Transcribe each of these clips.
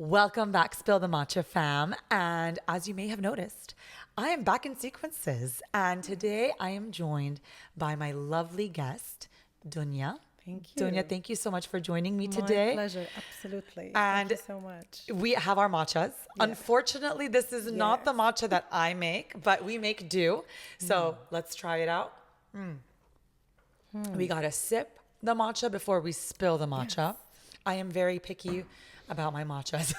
Welcome back, Spill the Matcha fam. And as you may have noticed, I am back in sequences. And today I am joined by my lovely guest, Dounia. Thank you. Dounia, thank you so much for joining me My today. pleasure, absolutely. And Thank you so much. we have our matchas. Unfortunately, this is not the matcha that I make, but we make do. So let's try it out. We gotta sip the matcha before we spill the matcha. I am very picky about my matchas.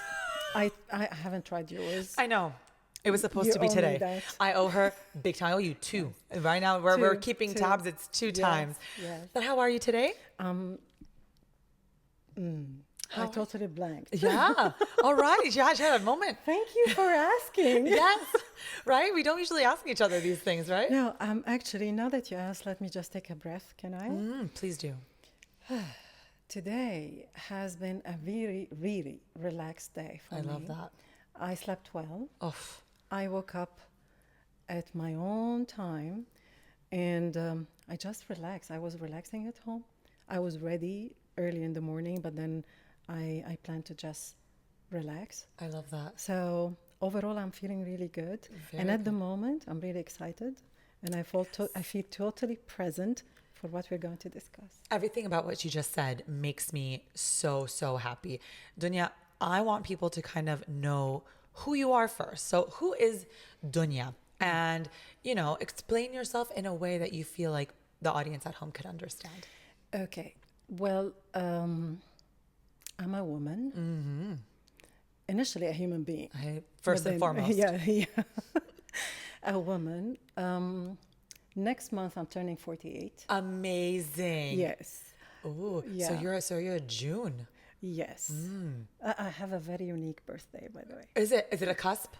I haven't tried yours. I know. It was supposed You to be owe me today. that. I owe her big time. I owe you two. Right now, we're keeping Two. tabs. It's two times. Yes. But how are you today? I totally blanked. Yeah. All right. Yeah, she had a moment. Thank you for asking. Yes. Right? We don't usually ask each other these things, right? No, actually, now that you asked, let me just take a breath. Can I? Please do. Today has been a very, really relaxed day for me. I love that. I slept well. Oh, I woke up at my own time and I just relaxed. I was relaxing at home. I was ready early in the morning, but then I planned to just relax. I love that. So overall, I'm feeling really good. Very and at good. the moment, I'm really excited and I feel totally present for what we're going to discuss. Everything about what you just said makes me so, so happy. Dounia, I want people to kind of know who you are first. So who is Dounia? And, explain yourself in a way that you feel like the audience at home could understand. Okay. Well, I'm a woman. Initially, a human being. First But and then- foremost. Yeah. A woman. Next month, I'm turning 48. Amazing. Yes. Ooh. Yeah. So you're a June. Yes. I have a very unique birthday, by the way. Is it a cusp?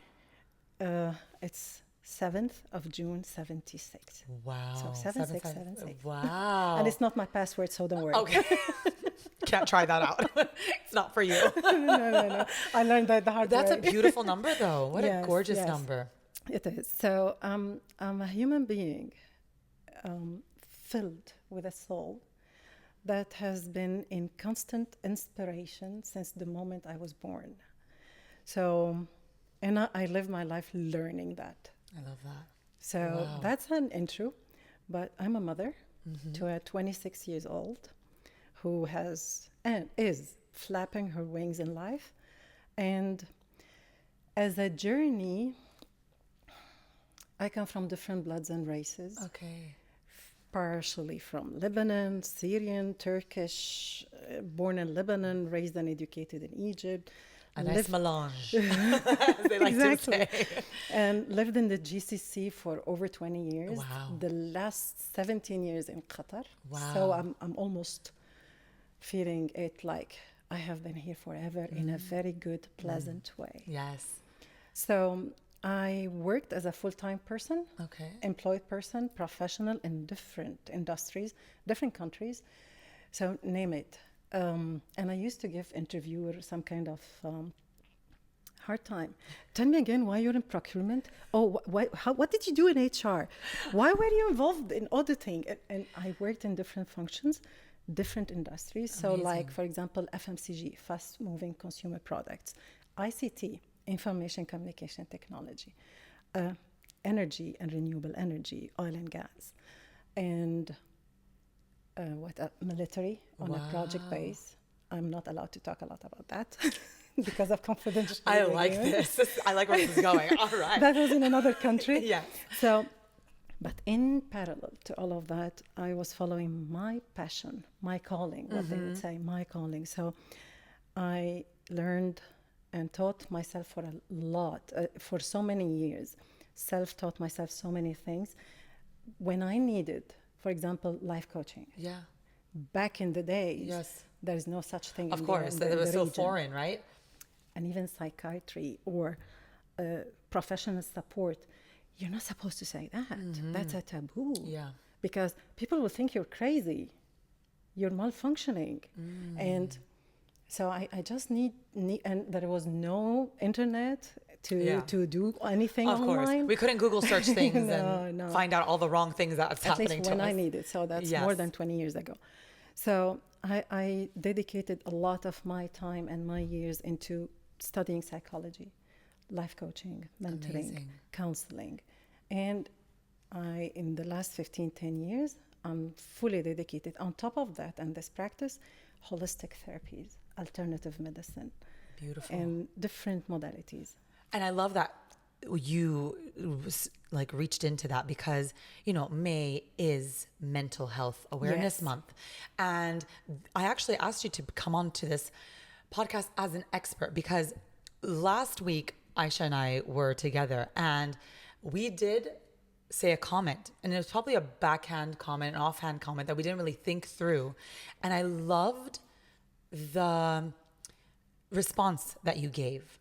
It's 7th of June, 76. Wow. So 7676. Wow. And it's not my password, so don't worry. Okay. Can't try that out. It's not for you. No. I learned that the hard That's way. a beautiful number, though. What a Yes, gorgeous yes. number. It is. So I'm a human being filled with a soul that has been in constant inspiration since the moment I was born. So, and I live my life learning that. I love that. So Wow. that's an intro, but I'm a mother to a 26 years old who has and is flapping her wings in life. And as a journey, I come from different bloods and races, Okay. partially from Lebanon, Syrian, Turkish, born in Lebanon, raised and educated in Egypt. A nice lived- melange, as they like Exactly. to say. And lived in the GCC for over 20 years. Wow. The last 17 years in Qatar. Wow. So I'm almost feeling it like I have been here forever in a very good, pleasant way. Yes. So I worked as a full-time person, Okay. employed person, professional in different industries, different countries. So name it. And I used to give interviewers some kind of hard time. Tell me again why you're in procurement. Oh, what did you do in HR? Why were you involved in auditing? And I worked in different functions, different industries. So Amazing. like, for example, FMCG, fast moving consumer products, ICT, information communication technology, energy and renewable energy, oil and gas, and military on a project Wow. base. I'm not allowed to talk a lot about that because of confidentiality. I like agreement. this. I like where this is going. All right. That was in another country. Yes. So, but in parallel to all of that, I was following my passion, my calling, what they would say, my calling. So I learned and taught myself for a lot, for so many years, self-taught myself so many things. When I needed, for example, life coaching, Yeah. back in the days, Yes. there is no such thing. Of in course. the It was so region. foreign, right? And even psychiatry or professional support, you're not supposed to say that. That's a taboo. Yeah. Because people will think you're crazy, you're malfunctioning. And so I just need, and there was no internet to do anything Of course. online. We couldn't Google search things and no. find out all the wrong things that's At happening least to when us. I needed. So that's Yes. more than 20 years ago. So I dedicated a lot of my time and my years into studying psychology, life coaching, mentoring, Amazing. counseling. And in the last 10 years, I'm fully dedicated. On top of that, and this practice, holistic therapies, alternative medicine, Beautiful. and different modalities. And I love that you like reached into that because, May is Mental Health Awareness Yes. Month. And I actually asked you to come on to this podcast as an expert because last week, Aisha and I were together and we did say a comment, and it was probably a backhand comment, an offhand comment that we didn't really think through. And I loved the response that you gave.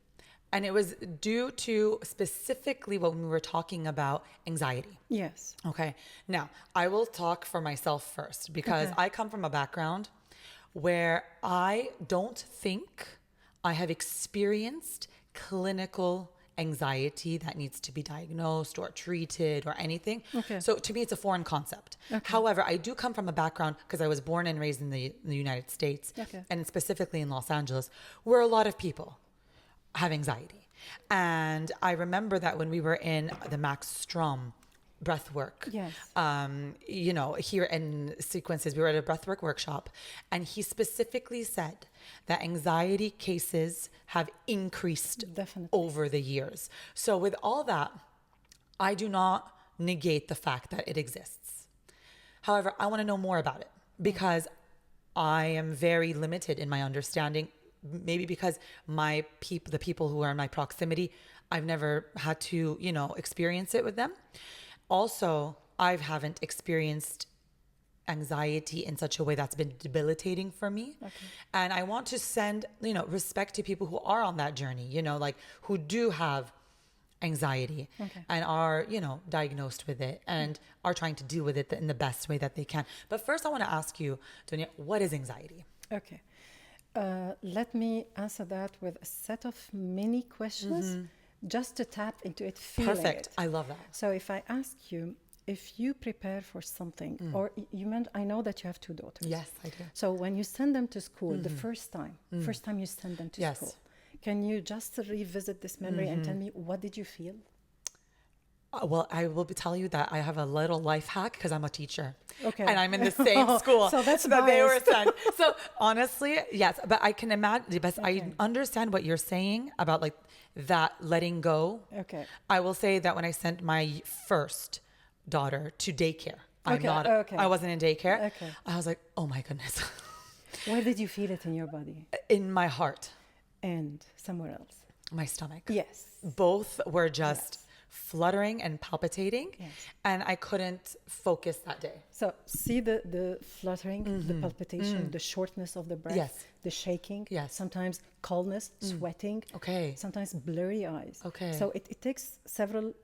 And it was due to specifically when we were talking about anxiety. Yes. Okay. Now, I will talk for myself first because Okay. I come from a background where I don't think I have experienced clinical anxiety that needs to be diagnosed or treated or anything. Okay. So to me, it's a foreign concept. However, I do come from a background because I was born and raised in the United States, Okay. and specifically in Los Angeles, where a lot of people have anxiety. And I remember that when we were in the Max Strom breathwork, Yes. Here in Sequences, we were at a breathwork workshop, and he specifically said that anxiety cases have increased Definitely. over the years. So with all that, I do not negate the fact that it exists. However, I want to know more about it because I am very limited in my understanding. Maybe because the people who are in my proximity, I've never had to, experience it with them. Also, I haven't experienced anxiety in such a way that's been debilitating for me. Okay. And I want to send, respect to people who are on that journey, like who do have anxiety and are, diagnosed with it and are trying to deal with it in the best way that they can. But first I want to ask you, Dounia, what is anxiety? Okay. Let me answer that with a set of mini questions just to tap into it, feeling Perfect. it. I love that. So if I ask you, if you prepare for something, or I know that you have 2 daughters. Yes, I do. So when you send them to school, the first time you send them to Yes. school, can you just revisit this memory and tell me, what did you feel? Well, I will tell you that I have a little life hack because I'm a teacher. Okay. And I'm in the same school. So that's that they were biased. sent. So honestly, yes, but I can imagine, but I Okay. understand what you're saying about like that letting go. Okay. I will say that when I sent my first daughter to daycare, Okay. I wasn't in daycare. Okay. I was like, oh my goodness, Where did you feel it in your body in my heart, and somewhere else? my stomach. Yes. Both were just fluttering and palpitating, Yes. and I couldn't focus that day. So see the fluttering, the palpitation, the shortness of the breath, Yes. the shaking, Yes. sometimes coldness, sweating, Okay. sometimes blurry eyes. Okay. So it takes several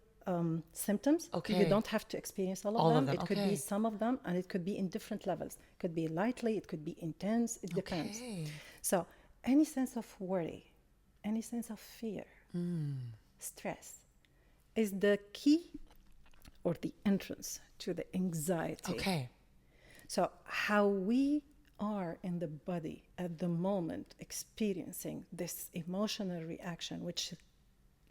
symptoms. Okay. You don't have to experience all All of of them. them, It could okay. be some of them, and it could be in different levels. It could be lightly, it could be intense, it depends. Okay. So any sense of worry, any sense of fear, stress is the key or the entrance to the anxiety. Okay. So how we are in the body at the moment experiencing this emotional reaction, which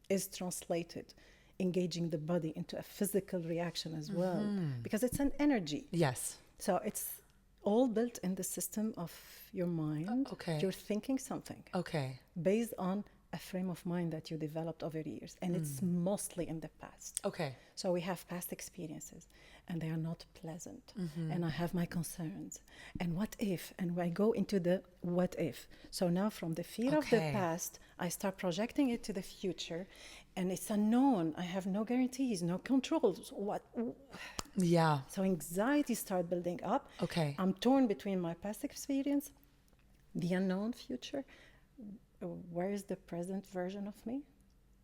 is translated, engaging the body into a physical reaction as well, because it's an energy. Yes. So it's all built in the system of your mind. Okay. You're thinking something Okay. based on a frame of mind that you developed over the years, and it's mostly in the past. Okay. So we have past experiences, and they are not pleasant. And I have my concerns. And what if? And I go into the what if. So now from the fear of the Okay. past, I start projecting it to the future, and it's unknown. I have no guarantees, no controls. What? Yeah. So anxiety start building up. Okay. I'm torn between my past experience, the unknown future. Where is the present version of me?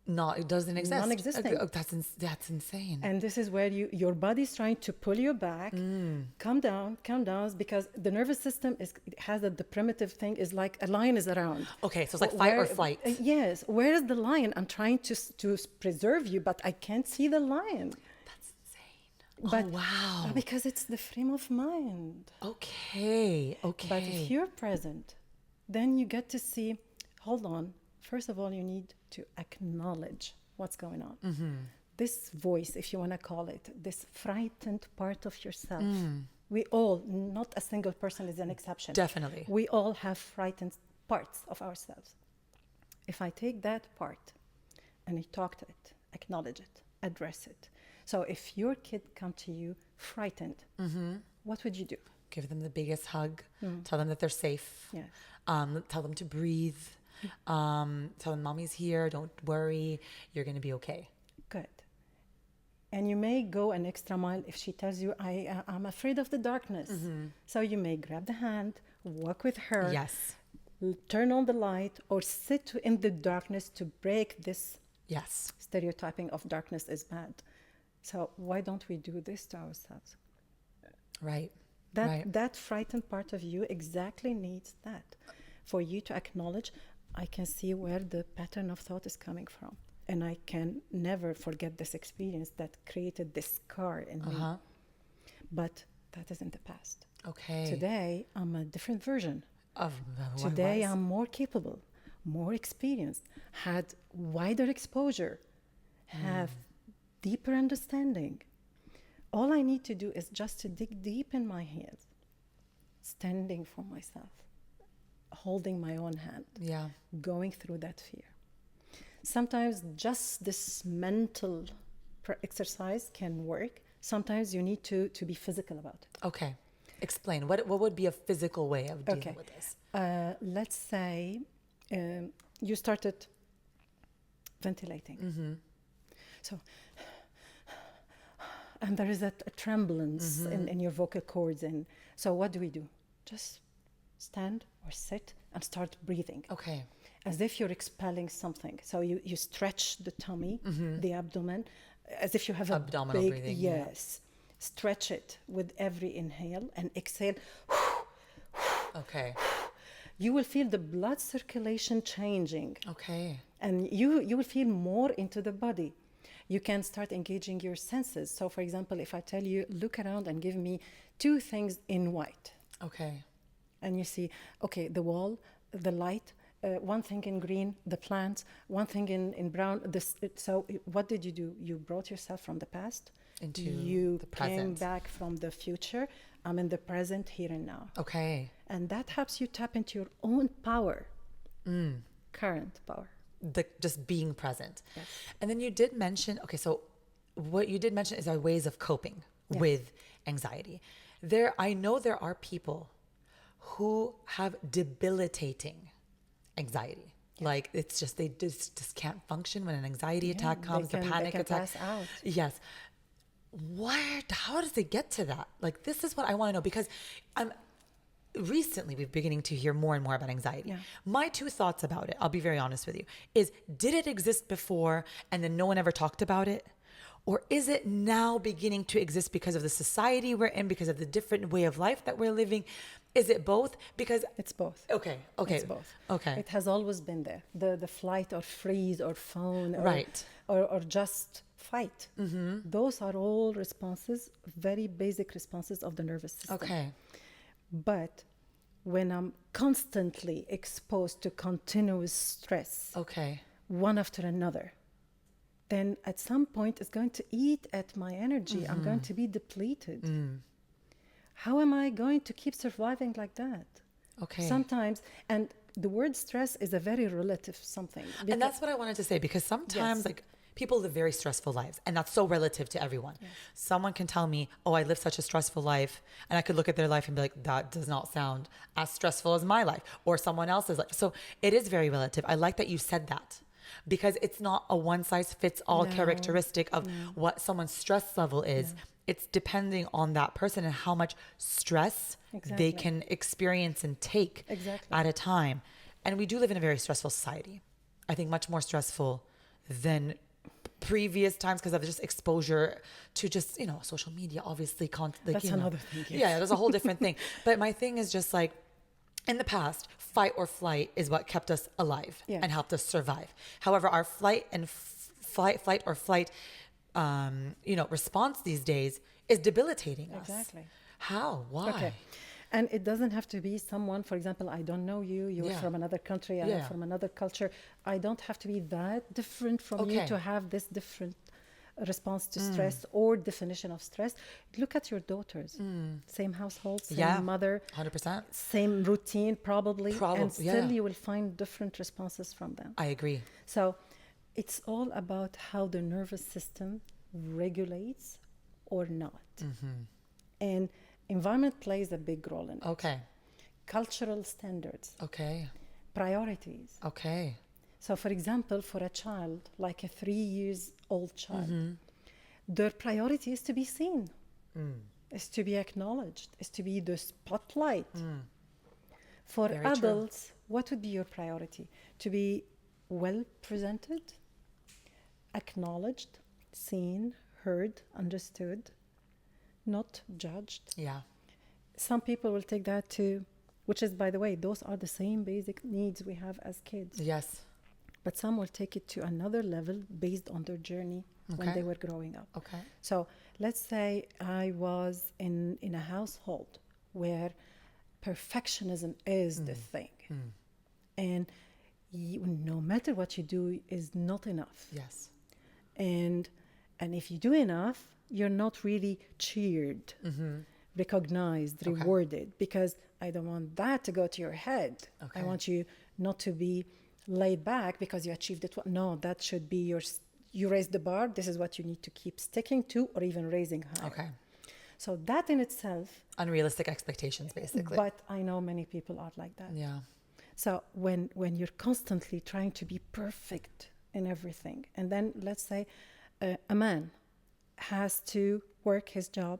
It doesn't exist. Non-existing. Oh, that's insane. And this is where your body's trying to pull you back. Calm down, because the nervous system has the primitive thing is like a lion is around. Okay, so it's like fight or flight. Yes. Where is the lion? I'm trying to preserve you, but I can't see the lion. That's insane. Wow. Because it's the frame of mind. Okay. Okay. But if you're present, then you get to see, hold on, First of all, you need to acknowledge what's going on. This voice, if you want to call it, this frightened part of yourself. We all, not a single person is an exception. Definitely. We all have frightened parts of ourselves. If I take that part and I talk to it, acknowledge it, address it. So if your kid come to you frightened, what would you do? Give them the biggest hug. Tell them that they're safe. Yes. Tell them to breathe. Tell them mommy's here. Don't worry. You're going to be okay. Good. And you may go an extra mile if she tells you, I'm afraid of the darkness. So you may grab the hand, walk with her, Yes. turn on the light, or sit in the darkness to break this Yes. stereotyping of darkness is bad. So why don't we do this to ourselves? Right. That right. that frightened part of you exactly needs that. For you to acknowledge, I can see where the pattern of thought is coming from. And I can never forget this experience that created this scar in me. But that is in the past. Okay. Today, I'm a different version. Of Today, I'm more capable, more experienced, had wider exposure, have deeper understanding. All I need to do is just to dig deep in my heels, standing for myself, holding my own hand, Yeah. going through that fear. Sometimes just this mental exercise can work. Sometimes you need to be physical about it. Okay. Explain. What would be a physical way of dealing with this? Let's say you started ventilating. So, and there is a tremblance in your vocal cords. And so what do? Just stand or sit and start breathing. Okay. As if you're expelling something. So you stretch the tummy, the abdomen, as if you have Abdominal a big, breathing, yes. Stretch it with every inhale and exhale. Okay. You will feel the blood circulation changing. Okay. And you will feel more into the body. You can start engaging your senses. So for example, if I tell you, look around and give me 2 things in white. Okay. And you see, okay, the wall, the light, one thing in green, the plants, one thing in brown. So what did you do? You brought yourself from the past. Into you the came present. back from the future. I'm in the present, here and now. Okay. And that helps you tap into your own power, current power. Just being present. Yes. And then you did mention, okay, so what you did mention is our ways of coping with anxiety. I know there are people who have debilitating anxiety. Like it's just, they just can't function when an anxiety attack comes, a panic attack. Pass out. Yes. How does it get to that? Like, this is what I want to know, because recently we're beginning to hear more and more about anxiety. Yeah. My 2 thoughts about it, I'll be very honest with you, is did it exist before and then no one ever talked about it? Or is it now beginning to exist because of the society we're in, because of the different way of life that we're living? Is it both? Because It's both. Okay. It's both. Okay. It has always been there. The flight or freeze or phone or, Right. or just fight. Those are all responses, very basic responses of the nervous system. Okay. But when I'm constantly exposed to continuous stress, Okay. one after another, then at some point it's going to eat at my energy. I'm going to be depleted. How am I going to keep surviving like that? Okay. Sometimes, and the word stress is a very relative something. And that's what I wanted to say, because sometimes Yes. like people live very stressful lives, and that's so relative to everyone. Someone can tell me, oh, I live such a stressful life, and I could look at their life and be like, that does not sound as stressful as my life or someone else's life. So it is very relative. I like that you said that, because it's not a one size fits all characteristic of what someone's stress level is. It's depending on that person and how much stress they can experience and take at a time. And we do live in a very stressful society. I think much more stressful than previous times, because of just exposure to just, social media, obviously. That's another thing. Yes. Yeah, there's a whole different thing. But my thing is just like, in the past, fight or flight is what kept us alive and helped us survive. However, our flight or flight response these days is debilitating us. Exactly. How? Why? Okay. And it doesn't have to be someone, for example, I don't know you, you're Yeah. from another country, I'm Yeah. from another culture. I don't have to be that different from Okay. you to have this different response to stress or definition of stress. Look at your daughters. Same household, same Yeah. mother, 100%. same routine probably, and still Yeah. you will find different responses from them. I agree. So it's all about how the nervous system regulates or not. And environment plays a big role in it. Okay. Cultural standards, Okay. priorities. Okay. So, for example, for a child, like a 3 years old child, their priority is to be seen, is to be acknowledged, is to be the spotlight. For Very true. adults, what would be your priority? To be well presented, acknowledged, seen, heard, understood, not judged. Yeah. Some people will take that to, which is, by the way, those are the same basic needs we have as kids. Yes. But some will take it to another level based on their journey when Okay. they were growing up. Okay. So let's say I was in a household where perfectionism is the thing. And no matter what you do is not enough. Yes. And if you do enough, you're not really cheered, recognized, Okay. rewarded, because I don't want that to go to your head. Okay. I want you not to be laid back because you achieved it. No, that should be you raised the bar. This is what you need to keep sticking to, or even raising higher. Okay. So that in itself, Unrealistic expectations, basically. but I know many people are like that. Yeah. So when you're constantly trying to be perfect in everything, and then let's say a man has to work his job,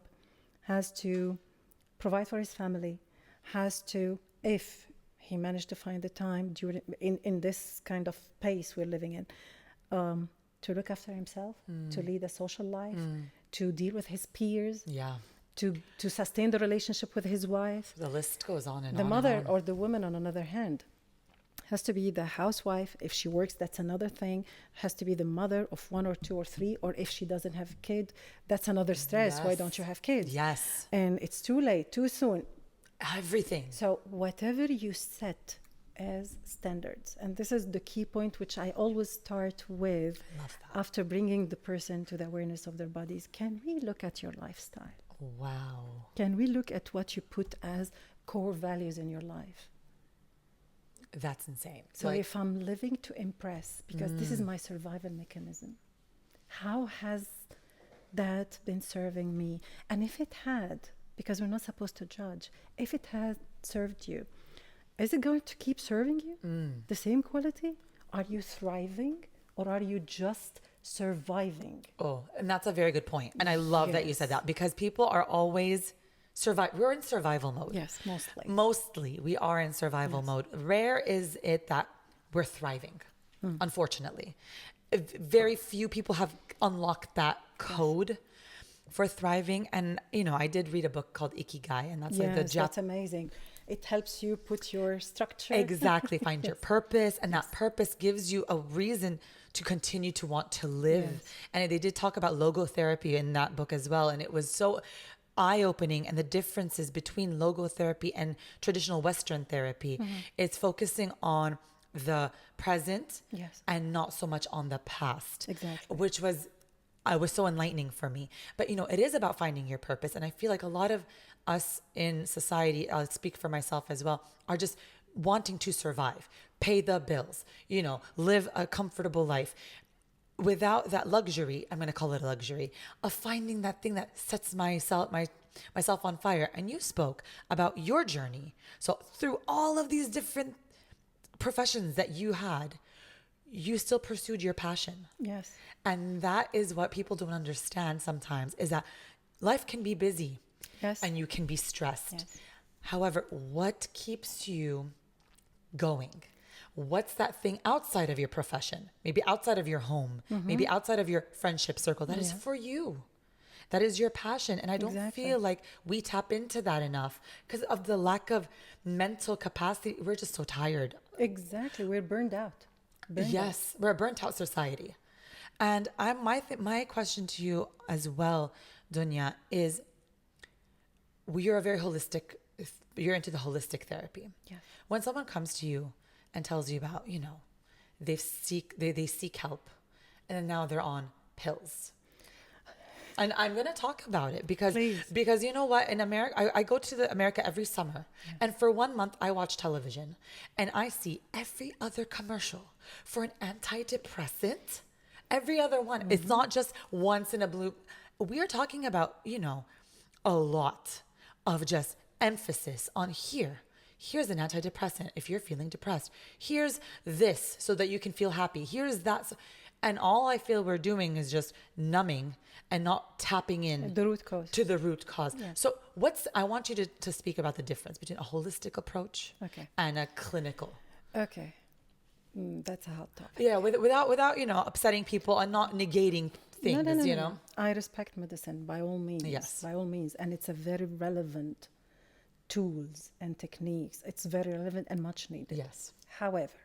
has to provide for his family, has to, if he managed to find the time during in this kind of pace we're living in, to look after himself, to lead a social life, to deal with his peers, Yeah. to sustain the relationship with his wife. The list goes on and The on. mother and on. or the woman, on another hand, has to be the housewife. If she works, that's another thing. Has to be the mother of 1 or 2 or 3. Or if she doesn't have a kid, that's another stress. Why Yes. don't you have kids? Yes. And it's too late, too soon. Everything. So whatever you set as standards, and this is the key point which I always start with Love that. after bringing the person to the awareness of their bodies. Can we look at your lifestyle? Wow. Can we look at what you put as core values in your life? That's insane. So Like, if I'm living to impress, because this is my survival mechanism, how has that been serving me? And if it had, because we're not supposed to judge, if it had served you, is it going to keep serving you? The same quality? Are you thriving, or are you just surviving? oh, and that's a very good point. And I love that you said that, because people are always we're in survival mode. Yes, mostly. Mostly we are in survival mode. Rare is it that we're thriving, unfortunately. Very few people have unlocked that code for thriving. And, I did read a book called Ikigai, and that's like the That's amazing. It helps you put your structure. Exactly. Find your purpose. And that purpose gives you a reason to continue to want to live. Yes. And they did talk about logotherapy in that book as well. And it was so eye-opening, and the differences between logotherapy and traditional Western therapy. It's focusing on the present Yes. and not so much on the past. Exactly. Which was so enlightening for me. But, it is about finding your purpose. And I feel like a lot of us in society, I'll speak for myself as well, are just wanting to survive, pay the bills, live a comfortable life without that luxury, I'm going to call it a luxury, of finding that thing that sets myself on fire. And you spoke about your journey. So through all of these different professions that you had, you still pursued your passion. Yes. And that is what people don't understand sometimes, is that life can be busy. Yes. And you can be stressed. Yes. However, what keeps you going? What's that thing outside of your profession? Maybe outside of your home, maybe outside of your friendship circle that is for you. That is your passion. And I don't Exactly. feel like we tap into that enough because of the lack of mental capacity. We're just so tired. Exactly. We're burned out. Yes, we're a burnt out society. And my question to you as well, Dounia, is you're a very holistic if you're into the holistic therapy. Yeah. When someone comes to you and tells you about, they seek help, and then now they're on pills. And I'm going to talk about it because you know what? In America, I go to America every summer. Yeah. And for 1 month, I watch television. And I see every other commercial for an antidepressant. Every other one. Mm-hmm. It's not just once in a blue. We are talking about, a lot of just emphasis on here. Here's an antidepressant if you're feeling depressed. Here's this so that you can feel happy. Here's that. And all I feel we're doing is just numbing and not tapping in the root cause. To the root cause. Yeah. So I want you to speak about the difference between a holistic approach and a clinical. Okay. That's a hot topic. Yeah, without upsetting people and not negating things, No. I respect medicine by all means. Yes. By all means. And it's a very relevant tools and techniques. It's very relevant and much needed. Yes. However,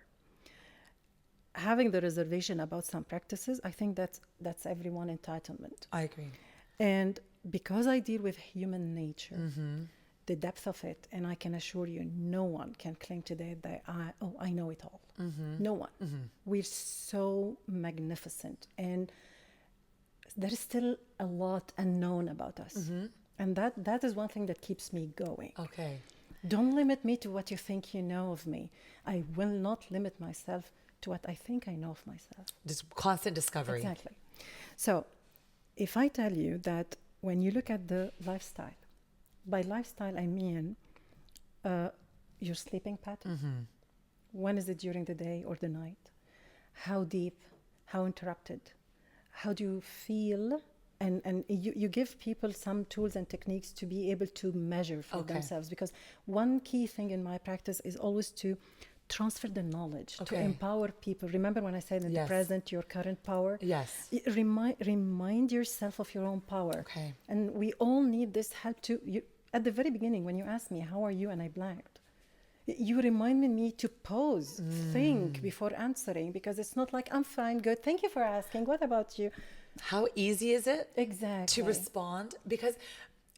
having the reservation about some practices, I think that's everyone entitlement. I agree. And because I deal with human nature, the depth of it, and I can assure you, no one can claim today that I know it all. No one. We're so magnificent, and there is still a lot unknown about us. And that is one thing that keeps me going. Okay. Don't limit me to what you think you know of me. I will not limit myself to what I think I know of myself. Just constant discovery. Exactly. So if I tell you that when you look at the lifestyle, by lifestyle I mean your sleeping pattern. When is it during the day or the night? How deep? How interrupted? How do you feel? And you give people some tools and techniques to be able to measure for themselves. Because one key thing in my practice is always to transfer the knowledge, to empower people. Remember when I said in the present, your current power? Yes. Remind yourself of your own power. Okay. And we all need this help to you. At the very beginning, when you asked me, how are you? And I blanked. You reminded me to pause, think before answering, because it's not like, I'm fine, good. Thank you for asking. What about you? How easy is it exactly to respond? Because,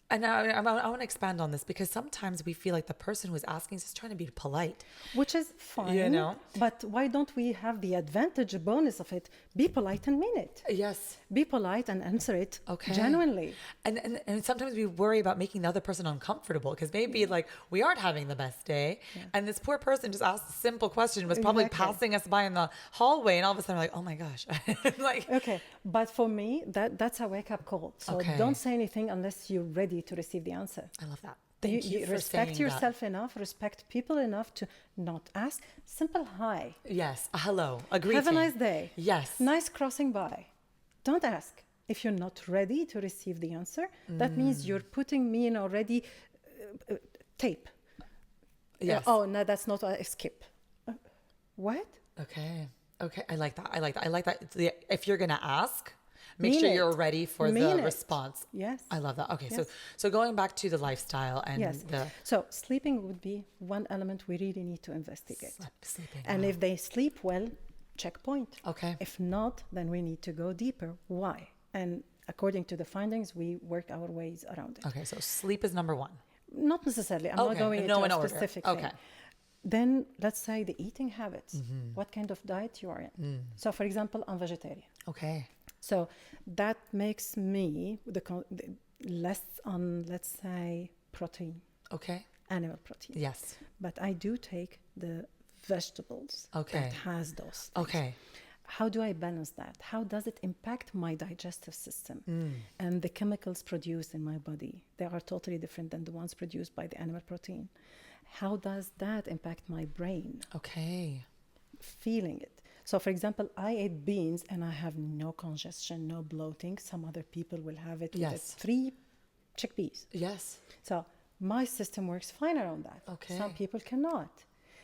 and I want to expand on this, because sometimes we feel like the person who's asking is just trying to be polite. Which is fine. But why don't we have the advantage, a bonus of it? Be polite and mean it. Yes. Be polite and answer it genuinely. And sometimes we worry about making the other person uncomfortable, because maybe like we aren't having the best day. Yeah. And this poor person just asked a simple question, was probably passing us by in the hallway. And all of a sudden we're like, oh my gosh. Okay. But for me, that's a wake-up call. So don't say anything unless you're ready to receive the answer. I love that. Thank you for respect yourself enough, respect people enough to not ask. Simple hi. Yes. A hello. A greeting. Have a nice day. Yes. Nice crossing by. Don't ask. If you're not ready to receive the answer, that means you're putting me in already tape. Yes. Oh, no, that's not a skip. What? Okay. I like that. If you're going to ask, make sure you're ready for the response. Yes. I love that. Okay. Yes. So going back to the lifestyle and so sleeping would be one element we really need to investigate. Sleeping. And if they sleep well, checkpoint. Okay. If not, then we need to go deeper. Why? And according to the findings, we work our ways around it. Okay. So sleep is number one. Not necessarily. I'm not going into a specific thing. Okay. Then let's say the eating habits. What kind of diet you are in. So for example, I'm vegetarian. Okay. So that makes me less on, let's say, protein. Okay. Animal protein. Yes. But I do take the vegetables that has those things. Okay. How do I balance that? How does it impact my digestive system? And the chemicals produced in my body? They are totally different than the ones produced by the animal protein. How does that impact my brain? Okay. Feeling it. So, for example, I ate beans and I have no congestion, no bloating. Some other people will have it with 3 chickpeas. Yes. So my system works fine around that. Okay. Some people cannot.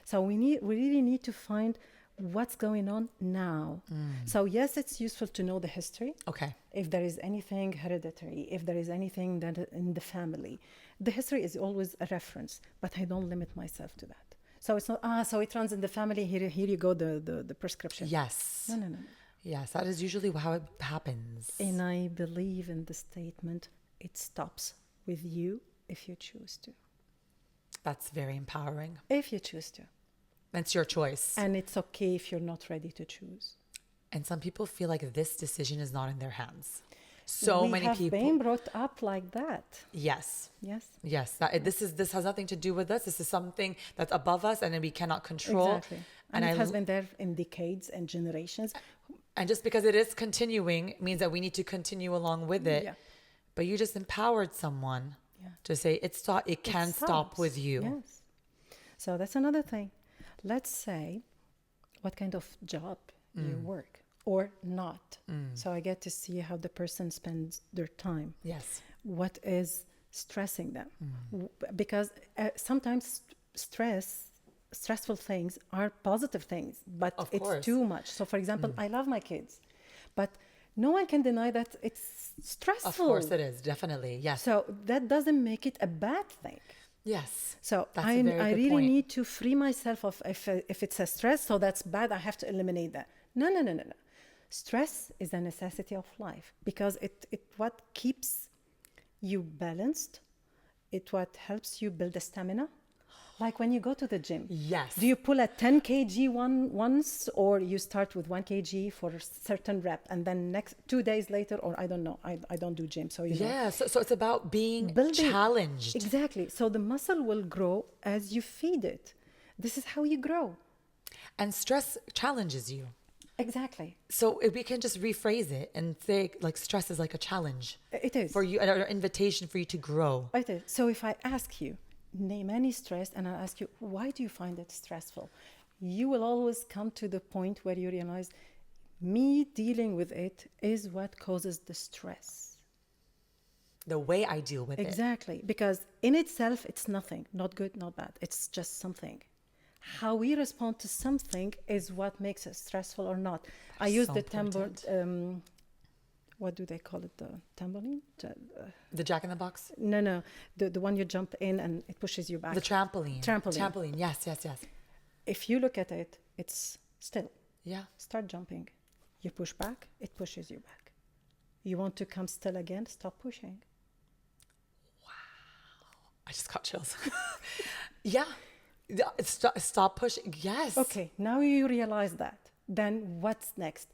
So we really need to find what's going on now. So yes, it's useful to know the history. Okay. If there is anything hereditary, if there is anything that in the family, the history is always a reference, but I don't limit myself to that. So it's not, so it runs in the family, here you go, the prescription. Yes. No. Yes, that is usually how it happens. And I believe in the statement, it stops with you if you choose to. That's very empowering. if you choose to. It's your choice. And it's okay if you're not ready to choose. And some people feel like this decision is not in their hands. So we many have people. been brought up like that. Yes. Yes. Yes. This has nothing to do with us. This is something that's above us and then we cannot control. Exactly. And it has been there in decades and generations. And just because it is continuing means that we need to continue along with it. Yeah. But you just empowered someone to say it can stop with you. Yes. So that's another thing. Let's say what kind of job you work or not. So I get to see how the person spends their time. Yes. What is stressing them? Because sometimes stressful things are positive things, but Of it's course. too much. So for example, I love my kids, but no one can deny that it's stressful. Of course it is. Definitely. Yes. So that doesn't make it a bad thing. Yes. So That's I a very good really point. need to free myself of if it's a stress, so that's bad, I have to eliminate that. No. Stress is a necessity of life because it what keeps you balanced. It what helps you build a stamina. Like when you go to the gym. Yes. Do you pull a 10 kg once, or you start with 1 kg for a certain rep, and then next 2 days later, or I don't know. I don't do gym, so you know. Yeah. So it's about being Building- challenged. Exactly. So the muscle will grow as you feed it. This is how you grow. And stress challenges you. Exactly. So if we can just rephrase it and say like stress is like a challenge It is. for you, an invitation for you to grow. It is. So if I ask you, name any stress, and I ask you, why do you find it stressful? You will always come to the point where you realize me dealing with it is what causes the stress. The way I deal with it. Exactly. Because in itself, it's nothing. Not good, not bad. It's just something. How we respond to something is what makes it stressful or not. I use so the important. what do they call it? The trampoline? The Jack in the Box? No. The one you jump in and it pushes you back. The trampoline. Trampoline. Trampoline. Yes. If you look at it, it's still. Yeah. Start jumping. You push back, it pushes you back. You want to come still again, stop pushing. I just got chills. Yeah. Stop pushing. Yes. Okay, now you realize that. Then what's next?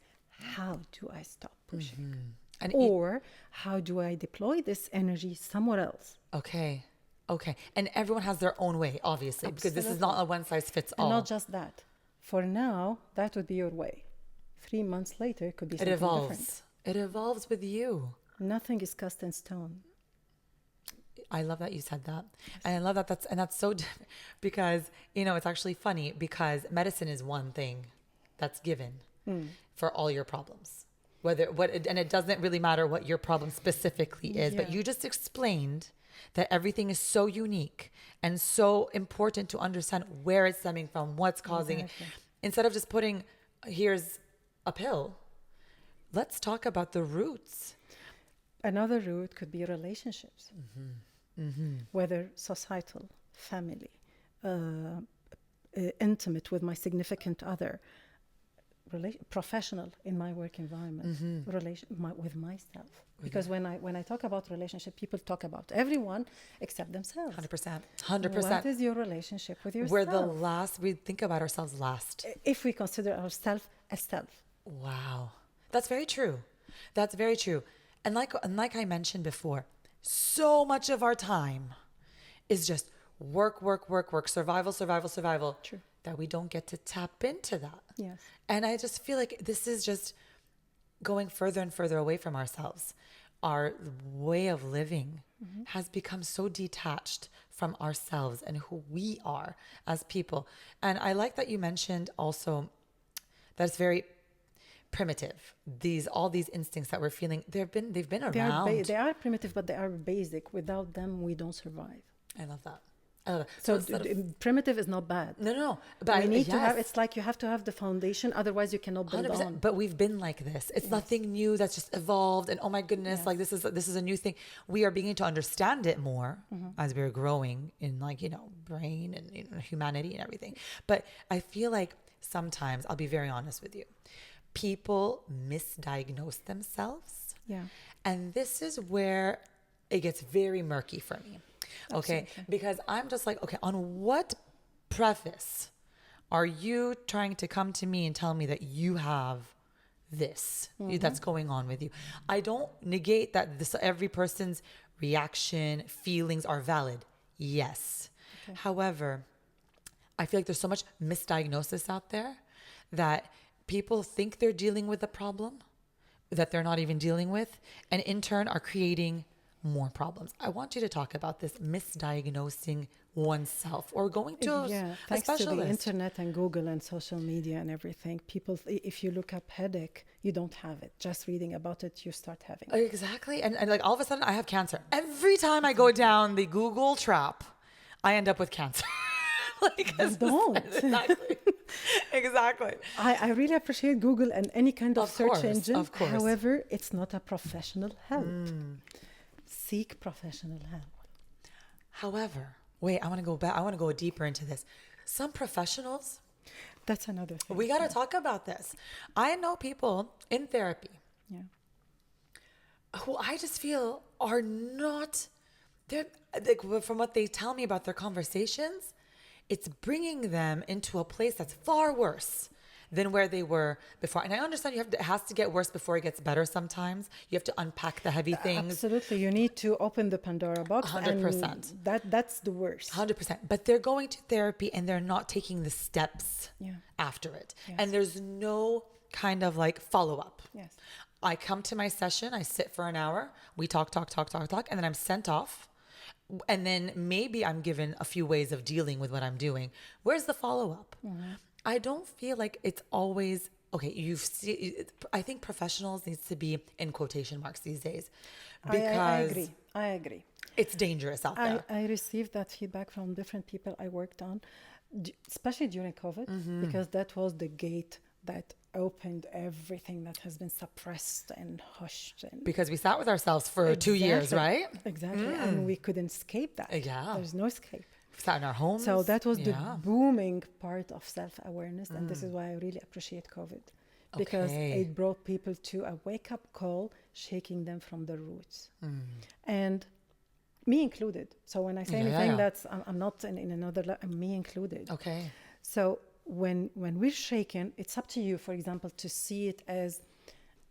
How do I stop pushing? And Or how do I deploy this energy somewhere else? okay. And everyone has their own way, obviously, because this is not a one size fits all. And not just that. For now, that would be your way. 3 months later, it could be It something evolves. different. It evolves with you. Nothing is cast in stone. I love that you said that. And I love that that's so different because, it's actually funny because medicine is one thing that's given for all your problems. And it doesn't really matter what your problem specifically is, but Yeah. you just explained that everything is so unique and so important to understand where it's stemming from, what's causing it. Exactly. Instead of just putting, here's a pill, let's talk about the roots. Another route could be relationships, whether societal, family, intimate with my significant other, professional in my work environment, with myself. Because when I talk about relationship, people talk about everyone except themselves. 100%. What is your relationship with yourself? We think about ourselves last. If we consider ourselves as self. Wow. That's very true. That's very true. And like I mentioned before, so much of our time is just work, survival. True. That we don't get to tap into that. Yes. And I just feel like this is just going further and further away from ourselves. Our way of living has become so detached from ourselves and who we are as people. And I like that you mentioned also that it's very primitive. All these instincts that we're feeling, they've been around. They are primitive, but they are basic. Without them, we don't survive. I love that. So primitive is not bad. No. But We need to have. It's like you have to have the foundation, otherwise you cannot build 100%. on. But we've been like this. It's nothing new that's just evolved. And oh my goodness, Yes. like this is a new thing. We are beginning to understand it more as we're growing in brain and humanity and everything. But I feel like sometimes, I'll be very honest with you, people misdiagnose themselves. Yeah. And this is where it gets very murky for me. Okay. Absolutely. Because I'm just like, okay, on what preface are you trying to come to me and tell me that you have this that's going on with you? I don't negate that this every person's reaction, feelings are valid. Yes. Okay. However, I feel like there's so much misdiagnosis out there that people think they're dealing with a problem that they're not even dealing with, and in turn are creating more problems. I want you to talk about this misdiagnosing oneself or going to Yeah, a thanks to the specialist. internet and Google and social media and everything, people, if you look up headache, you don't have it. Just reading about it, you start having it. Exactly. And like all of a sudden I have cancer. Every time I go down the Google trap, I end up with cancer. Like, Then don't. exactly. Exactly. I really appreciate Google and any kind of Of search course, engine. of course. However, it's not a professional help. Seek professional help. However, wait, I want to go back. I want to go deeper into this. Some professionals, That's another thing. we got to talk about this. I know people in therapy Yeah. who I just feel are not, they're like, from what they tell me about their conversations, it's bringing them into a place that's far worse than where they were before. And I understand it has to get worse before it gets better sometimes. You have to unpack the heavy things. Absolutely. You need to open the Pandora box. 100%. And that's the worst. 100%. But they're going to therapy and they're not taking the steps Yeah. after it. Yes. And there's no kind of like follow up. Yes. I come to my session, I sit for an hour, we talk, and then I'm sent off. And then maybe I'm given a few ways of dealing with what I'm doing. Where's the follow up? I don't feel like it's always okay. I think professionals needs to be in quotation marks these days because I agree. it's dangerous out there. I received that feedback from different people I worked on, especially during COVID, because that was the gate that opened everything that has been suppressed and hushed. And Because we sat with ourselves for 2 years, right? Exactly. And we couldn't escape that. Yeah. There's no escape. We sat in our homes. So that was the Yeah. booming part of self-awareness. And this is why I really appreciate COVID. Because Okay. it brought people to a wake-up call, shaking them from the roots. And me included. So when I say Yeah, anything, yeah. I'm not in another, me included. Okay. So when we're shaken, it's up to you, for example, to see it as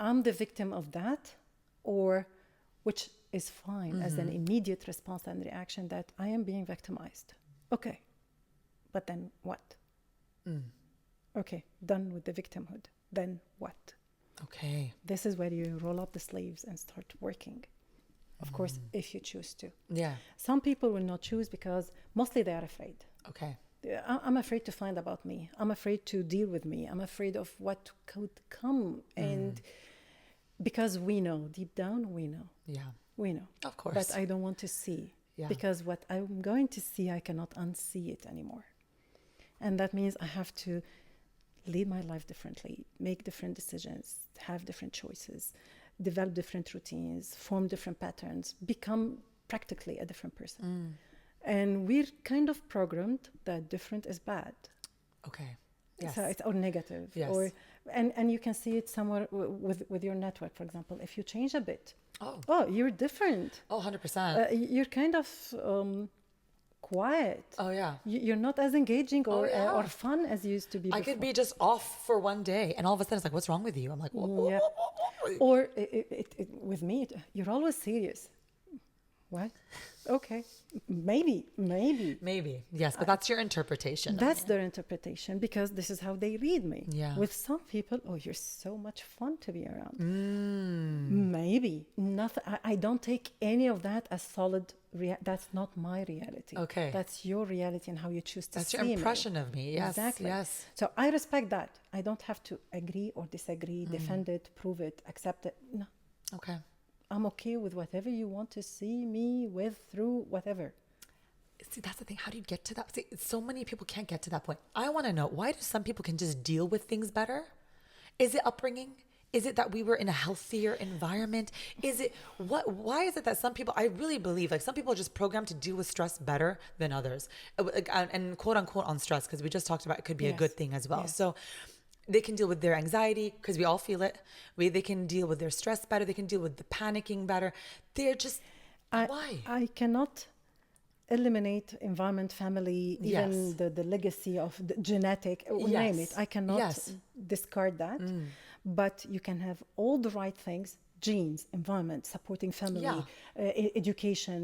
I'm the victim of that, or which is fine as an immediate response and reaction that I am being victimized. Okay, but then what? Okay, done with the victimhood. Then what? Okay. This is where you roll up the sleeves and start working. Of course, if you choose to. Yeah. Some people will not choose because mostly they are afraid. Okay. I'm afraid to find about me. I'm afraid to deal with me. I'm afraid of what could come. And because we know, deep down, we know. Yeah. We know. Of course. But I don't want to see. Yeah. Because what I'm going to see, I cannot unsee it anymore. And that means I have to lead my life differently, make different decisions, have different choices, develop different routines, form different patterns, become practically a different person. And we're kind of programmed that different is bad. Okay. Yes. So it's or negative. Yes. Or and you can see it somewhere with your network, for example. If you change a bit, Oh, you're different. 100%. You're kind of quiet. Oh, yeah. You're not as engaging or yeah. or fun as you used to be I before. could be just off for one day and all of a sudden it's like, what's wrong with you? I'm like, Yeah. Or with me, you're always serious. What? Okay. Maybe. Maybe. Yes, but that's your interpretation. That's their interpretation because this is how they read me. Yeah. With some people, you're so much fun to be around. Maybe. Nothing. I don't take any of that as solid. That's not my reality. Okay. That's your reality and how you choose to That's see your me. impression of me. Yes. Exactly. Yes. So I respect that. I don't have to agree or disagree, defend it, prove it, accept it. No. Okay. I'm okay with whatever you want to see me with, through, whatever. See, that's the thing. How do you get to that? See, so many people can't get to that point. I want to know, why do some people can just deal with things better? Is it upbringing? Is it that we were in a healthier environment? Is it why is it that some people, I really believe, like some people are just programmed to deal with stress better than others, and quote unquote on stress, because we just talked about it could be a Yes. good thing as well. Yes. So they can deal with their anxiety because we all feel it. They can deal with their stress better. They can deal with the panicking better. They're just, why? I cannot eliminate environment, family, even Yes. the legacy of the genetic, name it. Yes. I cannot Yes. discard that. But you can have all the right things, genes, environment, supporting family, Yeah. education,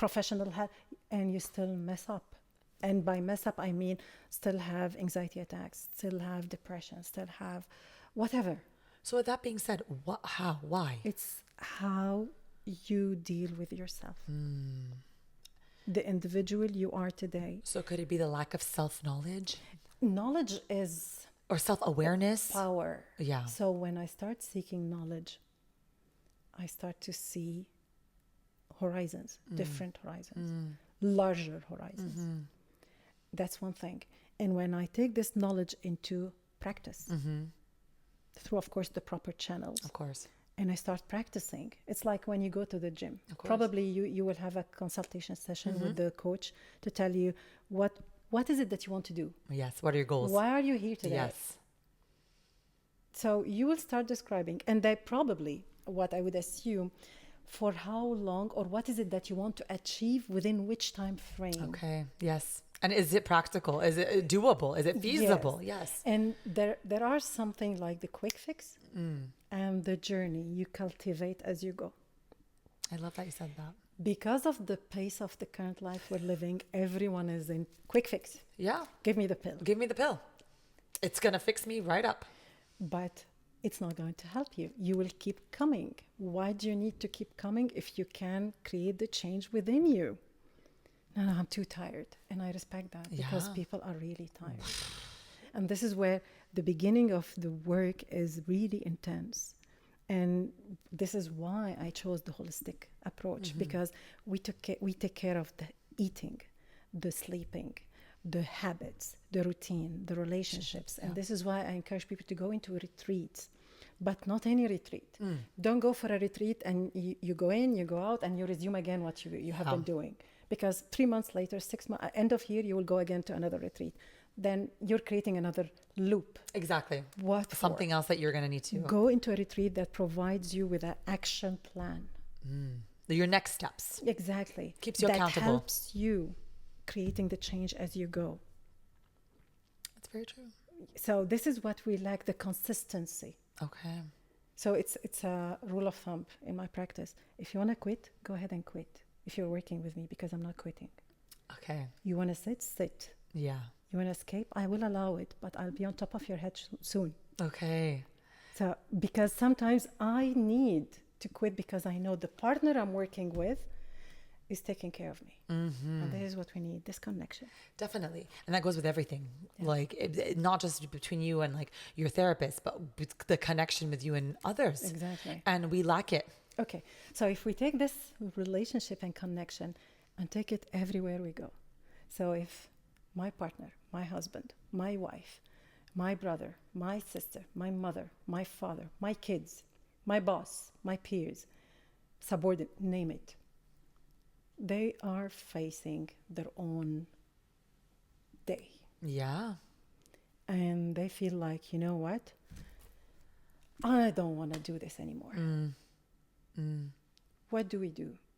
professional health, and you still mess up. And by mess up, I mean still have anxiety attacks, still have depression, still have whatever. So with that being said, what, how, why? It's how you deal with yourself. The individual you are today. So could it be the lack of self-knowledge Knowledge is or self-awareness? power. Yeah. So when I start seeking knowledge, I start to see horizons, different horizons, larger horizons. That's one thing. And when I take this knowledge into practice, through, of course, the proper channels, Of course. and I start practicing, it's like when you go to the gym. Of course. Probably you will have a consultation session with the coach to tell you what is it that you want to do? Yes. What are your goals? Why are you here today? Yes. So you will start describing, and they probably, what I would assume, for how long or what is it that you want to achieve within which time frame. Okay. Yes. And is it practical? Is it doable? Is it feasible? Yes. And there are something like the quick fix and the journey you cultivate as you go. I love that you said that. Because of the pace of the current life we're living, everyone is in quick fix. Yeah. Give me the pill. Give me the pill. It's going to fix me right up. But it's not going to help you. You will keep coming. Why do you need to keep coming if you can create the change within you? No, I'm too tired. And I respect that because Yeah. people are really tired. And this is where the beginning of the work is really intense. And this is why I chose the holistic approach, because we take care of the eating, the sleeping, the habits, the routine, the relationships. And this is why I encourage people to go into retreats, but not any retreat. Don't go for a retreat and you go in, you go out, and you resume again what you have been doing. Because 3 months later, 6 months, end of year, you will go again to another retreat. Then you're creating another loop. Exactly. What for? Something else that you're going to need to Go into a retreat that provides you with an action plan. your next steps. Exactly. Keeps you that accountable. helps you creating the change as you go. That's very true. So this is what we lack, the consistency. Okay. So it's a rule of thumb in my practice. If you want to quit, go ahead and quit. If you're working with me, because I'm not quitting. Okay. You want to sit, sit. Yeah. You want to escape, I will allow it, but I'll be on top of your head soon. Okay. So because sometimes I need to quit because I know the partner I'm working with is taking care of me. And this is what we need, this connection. Definitely. And that goes with everything. Like not just between you and like your therapist, but with the connection with you and others. Exactly. And we lack it. Okay, so if we take this relationship and connection and take it everywhere we go. So if my partner, my husband, my wife, my brother, my sister, my mother, my father, my kids, my boss, my peers, subordinate, name it, they are facing their own day. Yeah. And they feel like, you know what? I don't want to do this anymore. What do?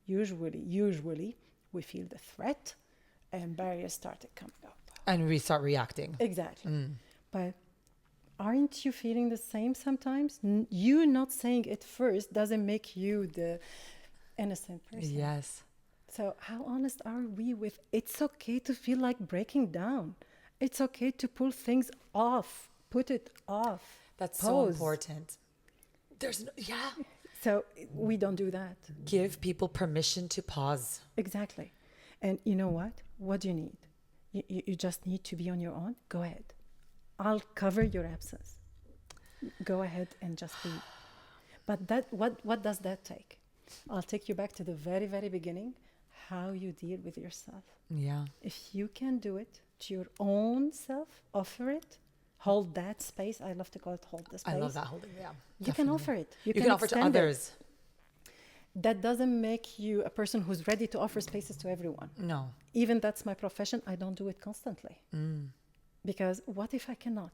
Usually, we feel the threat and barriers started coming up. And we start reacting. Exactly. But aren't you feeling the same sometimes? You not saying it first doesn't make you the innocent person. Yes. So how honest are we with it's okay to feel like breaking down. It's okay to pull things off, put it off. That's so pause. important. There's no, yeah. So we don't do that. Give people permission to pause. Exactly. And you know what? What do you need? You just need to be on your own. Go ahead. I'll cover your absence. Go ahead and just be. But that what does that take? I'll take you back to the very, very beginning, how you deal with yourself. Yeah. If you can do it to your own self, offer it, hold that space. I love to call it hold the space. I love that holding. Yeah. You can offer it. You can offer to extend it. others. That doesn't make you a person who's ready to offer spaces to everyone. No. Even that's my profession, I don't do it constantly. Because what if I cannot?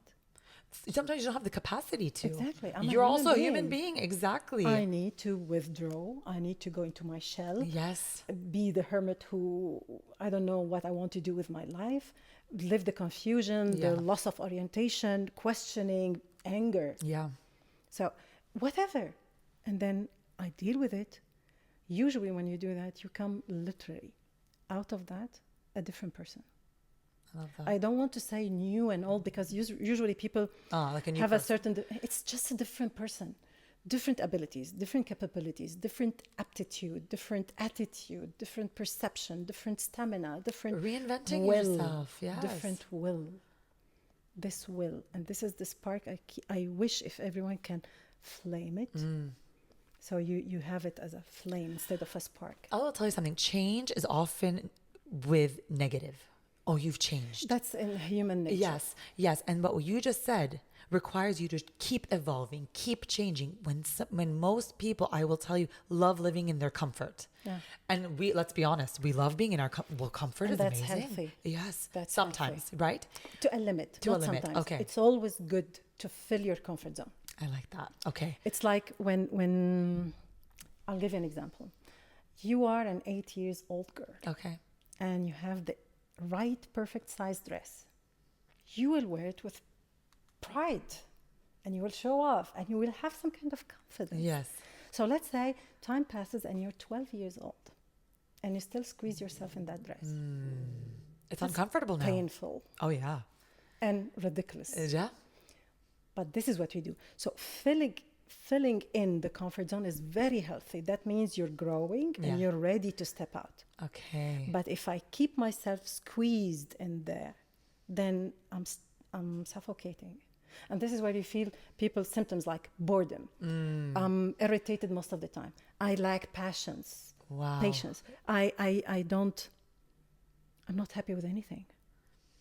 Sometimes you don't have the capacity to. Exactly. I'm a You're human also a human being. being. Exactly. I need to withdraw. I need to go into my shell. Yes. Be the hermit who I don't know what I want to do with my life. Live the confusion, Yeah. the loss of orientation, questioning, anger. Yeah. So whatever. And then I deal with it. Usually when you do that, you come literally out of that a different person. I love that. I don't want to say new and old because usually people Like a new have a person. certain, it's just a different person. Different abilities, different capabilities, different aptitude, different attitude, different perception, different stamina, different Reinventing will, yourself. Yes. different will. This will, and this is the spark. I wish if everyone can flame it, so you have it as a flame instead of a spark. I will tell you something. Change is often with negative. Oh, you've changed. That's in human nature. Yes, yes. And what you just said requires you to keep evolving, keep changing. When most people, I will tell you, love living in their comfort. Yeah. And let's be honest, we love being in our comfort And is that's amazing. healthy. Yes, That's sometimes, right? To a limit. To a not limit, sometimes. okay. It's always good to fill your comfort zone. I like that. Okay. It's like when I'll give you an example. You are an 8 years old girl Okay. and you have the right perfect size dress. You will wear it with pride and you will show off and you will have some kind of confidence. Yes. So let's say time passes and you're 12 years old and you still squeeze yourself in that dress. It's uncomfortable now. Painful Oh, yeah. and ridiculous. Yeah. But this is what we do. So filling in the comfort zone is very healthy. That means you're growing Yeah. and you're ready to step out. Okay. But if I keep myself squeezed in there, then I'm suffocating. And this is where you feel people's symptoms like boredom. I'm irritated most of the time. I lack patience. Wow. Patience. I'm not happy with anything.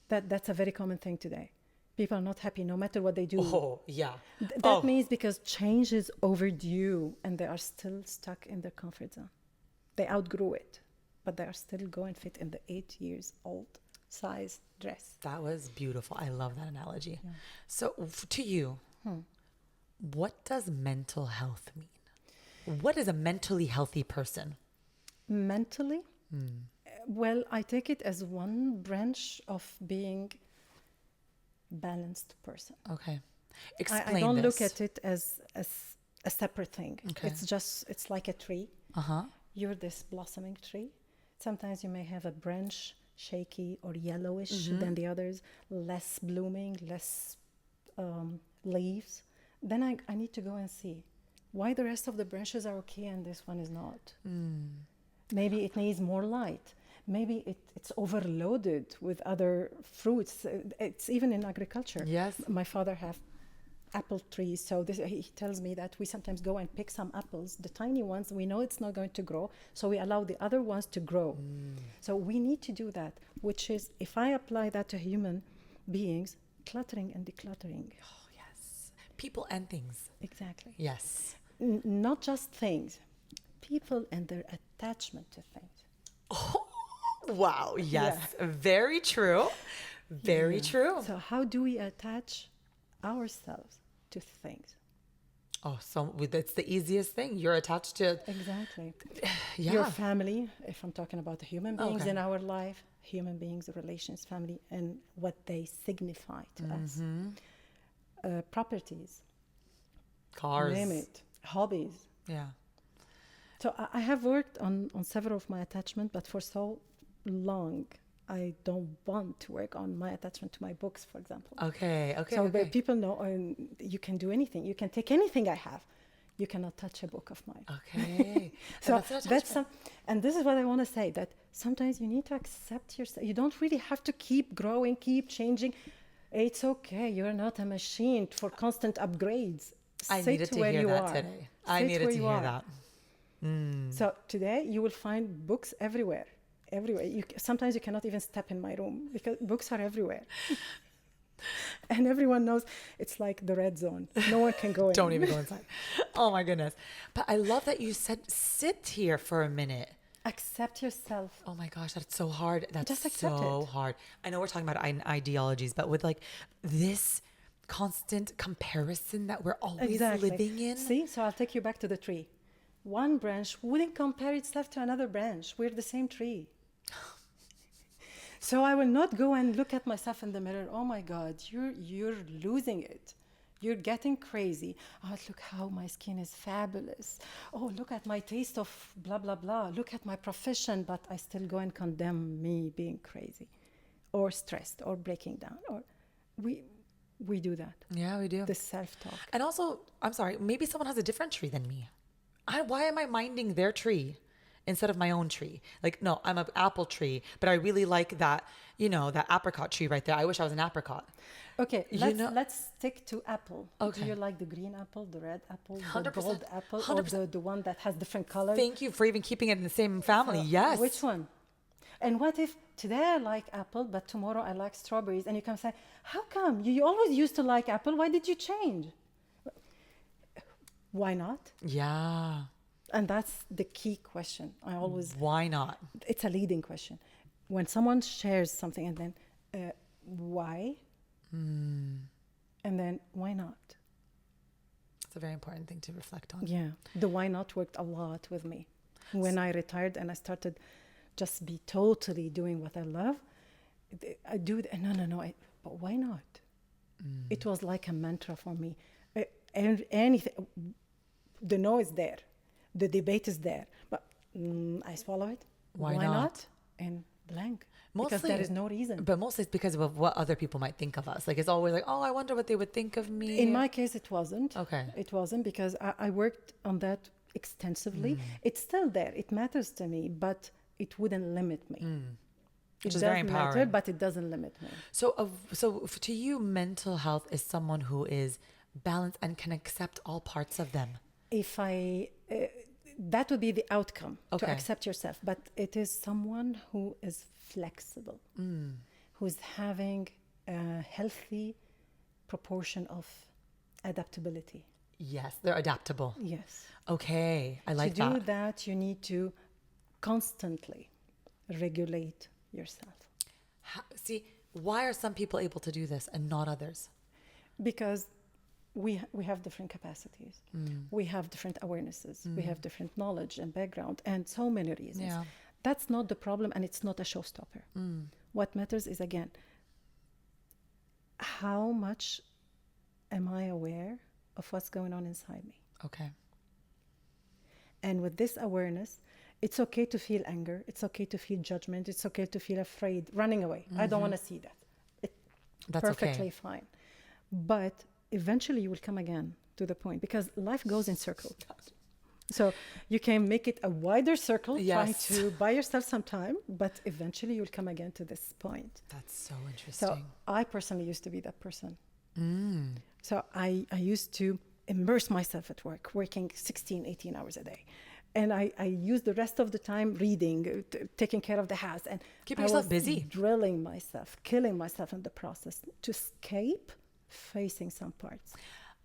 That's a very common thing today. People are not happy no matter what they do. Oh, yeah. That means because change is overdue and they are still stuck in their comfort zone. They outgrew it, but they are still going fit in the 8 years old size dress. That was beautiful. I love that analogy. Yeah. So, to you, what does mental health mean? What is a mentally healthy person? Mentally, well, I take it as one branch of being balanced person. Okay. Explain I don't this. look at it as a separate thing. Okay. It's like a tree. Uh-huh. You're this blossoming tree. Sometimes you may have a branch shaky or yellowish than the others, less blooming, less leaves. Then I need to go and see why the rest of the branches are okay and this one is not. Maybe it needs more light. Maybe it's overloaded with other fruits. It's even in agriculture. Yes. My father have apple trees. So he tells me that we sometimes go and pick some apples, the tiny ones, we know it's not going to grow, so we allow the other ones to grow. So we need to do that, which is, if I apply that to human beings, cluttering and decluttering. Oh, yes. People and things. Exactly. Yes. Not just things, people and their attachment to things. Oh, wow. Yes. Yeah. Very true. Very true. So how do we attach ourselves to things? Oh, so that's the easiest thing. You're attached to... Exactly. Yeah. Your family, if I'm talking about the human beings in our life, human beings, relations, family, and what they signify to us. Properties. Cars. Name it. Hobbies. Yeah. So I have worked on several of my attachments, but for so long, I don't want to work on my attachment to my books, for example. Okay. So people know you can do anything. You can take anything I have. You cannot touch a book of mine. Okay. So that's and this is what I want to say, that sometimes you need to accept yourself. You don't really have to keep growing, keep changing. It's okay. You're not a machine for constant upgrades. I needed to hear that today. I needed to hear that. So today you will find books everywhere. Sometimes you cannot even step in my room because books are everywhere. And everyone knows it's like the red zone. No one can go in. Don't even go inside. Oh my goodness. But I love that you said, sit here for a minute. Accept yourself. Oh my gosh, that's so hard. That's Just accept so it. hard. I know we're talking about ideologies, but with like this constant comparison that we're always Exactly. living in. See, so I'll take you back to the tree. One branch wouldn't compare itself to another branch. We're the same tree. So I will not go and look at myself in the mirror. Oh my God, you're losing it. You're getting crazy. Oh, look how my skin is fabulous. Oh, look at my taste of blah, blah, blah. Look at my profession, but I still go and condemn me being crazy or stressed or breaking down. Or we do that. Yeah, we do. The self-talk. And also, I'm sorry, maybe someone has a different tree than me. Why am I minding their tree instead of my own tree? Like, no, I'm an apple tree, but I really like that, that apricot tree right there. I wish I was an apricot. Okay, let's stick to apple. Okay. Do you like the green apple, the red apple, the 100%, gold apple, or 100%. the one that has different colors? Thank you for even keeping it in the same family. Yes. Which one? And what if today I like apple, but tomorrow I like strawberries? And you can say, how come? You always used to like apple. Why did you change? Why not? Yeah. And that's the key question. Why not? It's a leading question. When someone shares something and then, why? And then, why not? It's a very important thing to reflect on. Yeah. The why not worked a lot with me. When I retired and I started just be totally doing what I love, I do it. No. But why not? It was like a mantra for me. And anything, the no is there. The debate is there. But I swallow it. Why not? And blank. Mostly, because there is no reason. But mostly it's because of what other people might think of us. Like, it's always like, oh, I wonder what they would think of me. In my case, it wasn't. Okay. It wasn't because I worked on that extensively. It's still there. It matters to me, but it wouldn't limit me. Which It is very does matter, empowering. but it doesn't limit me. So to you, mental health is someone who is balanced and can accept all parts of them. If that would be the outcome, Okay. to accept yourself. But it is someone who is flexible, who's having a healthy proportion of adaptability. Yes, they're adaptable. Yes. Okay, I like to do that. that, you need to constantly regulate yourself. See, why are some people able to do this and not others? Because we have different capacities. We have different awarenesses. We have different knowledge and background and so many reasons. Yeah. That's not the problem, and it's not a showstopper. What matters is, again, how much am I aware of what's going on inside me? Okay. And with this awareness, it's okay to feel anger. It's okay to feel judgment. It's okay to feel afraid, running away. I don't want to see that. That's Perfectly okay. fine. But eventually you will come again to the point, because life goes in circles. So you can make it a wider circle, trying Yes. to buy yourself some time, but eventually you'll come again to this point. That's so So interesting. I personally used to be that person. So I used to immerse myself at work, working 16, 18 hours a day. And I used the rest of the time reading, taking care of the house. And Keeping I yourself was busy. drilling myself, killing myself in the process to escape facing some parts.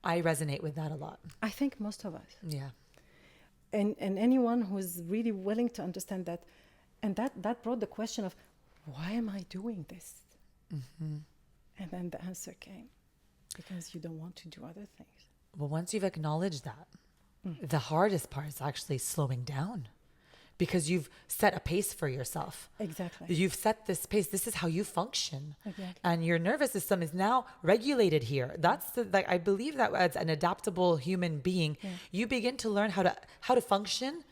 I resonate with that a lot. I think most of us. Yeah. And anyone who's really willing to understand that. And that brought the question of, why am I doing this? And then the answer came, because you don't want to do other things. Well, once you've acknowledged that, the hardest part is actually slowing down, because you've set a pace for yourself. Exactly. You've set this pace. This is how you function. Exactly. And your nervous system is now regulated here. That's I believe that as an adaptable human being, you begin to learn how to function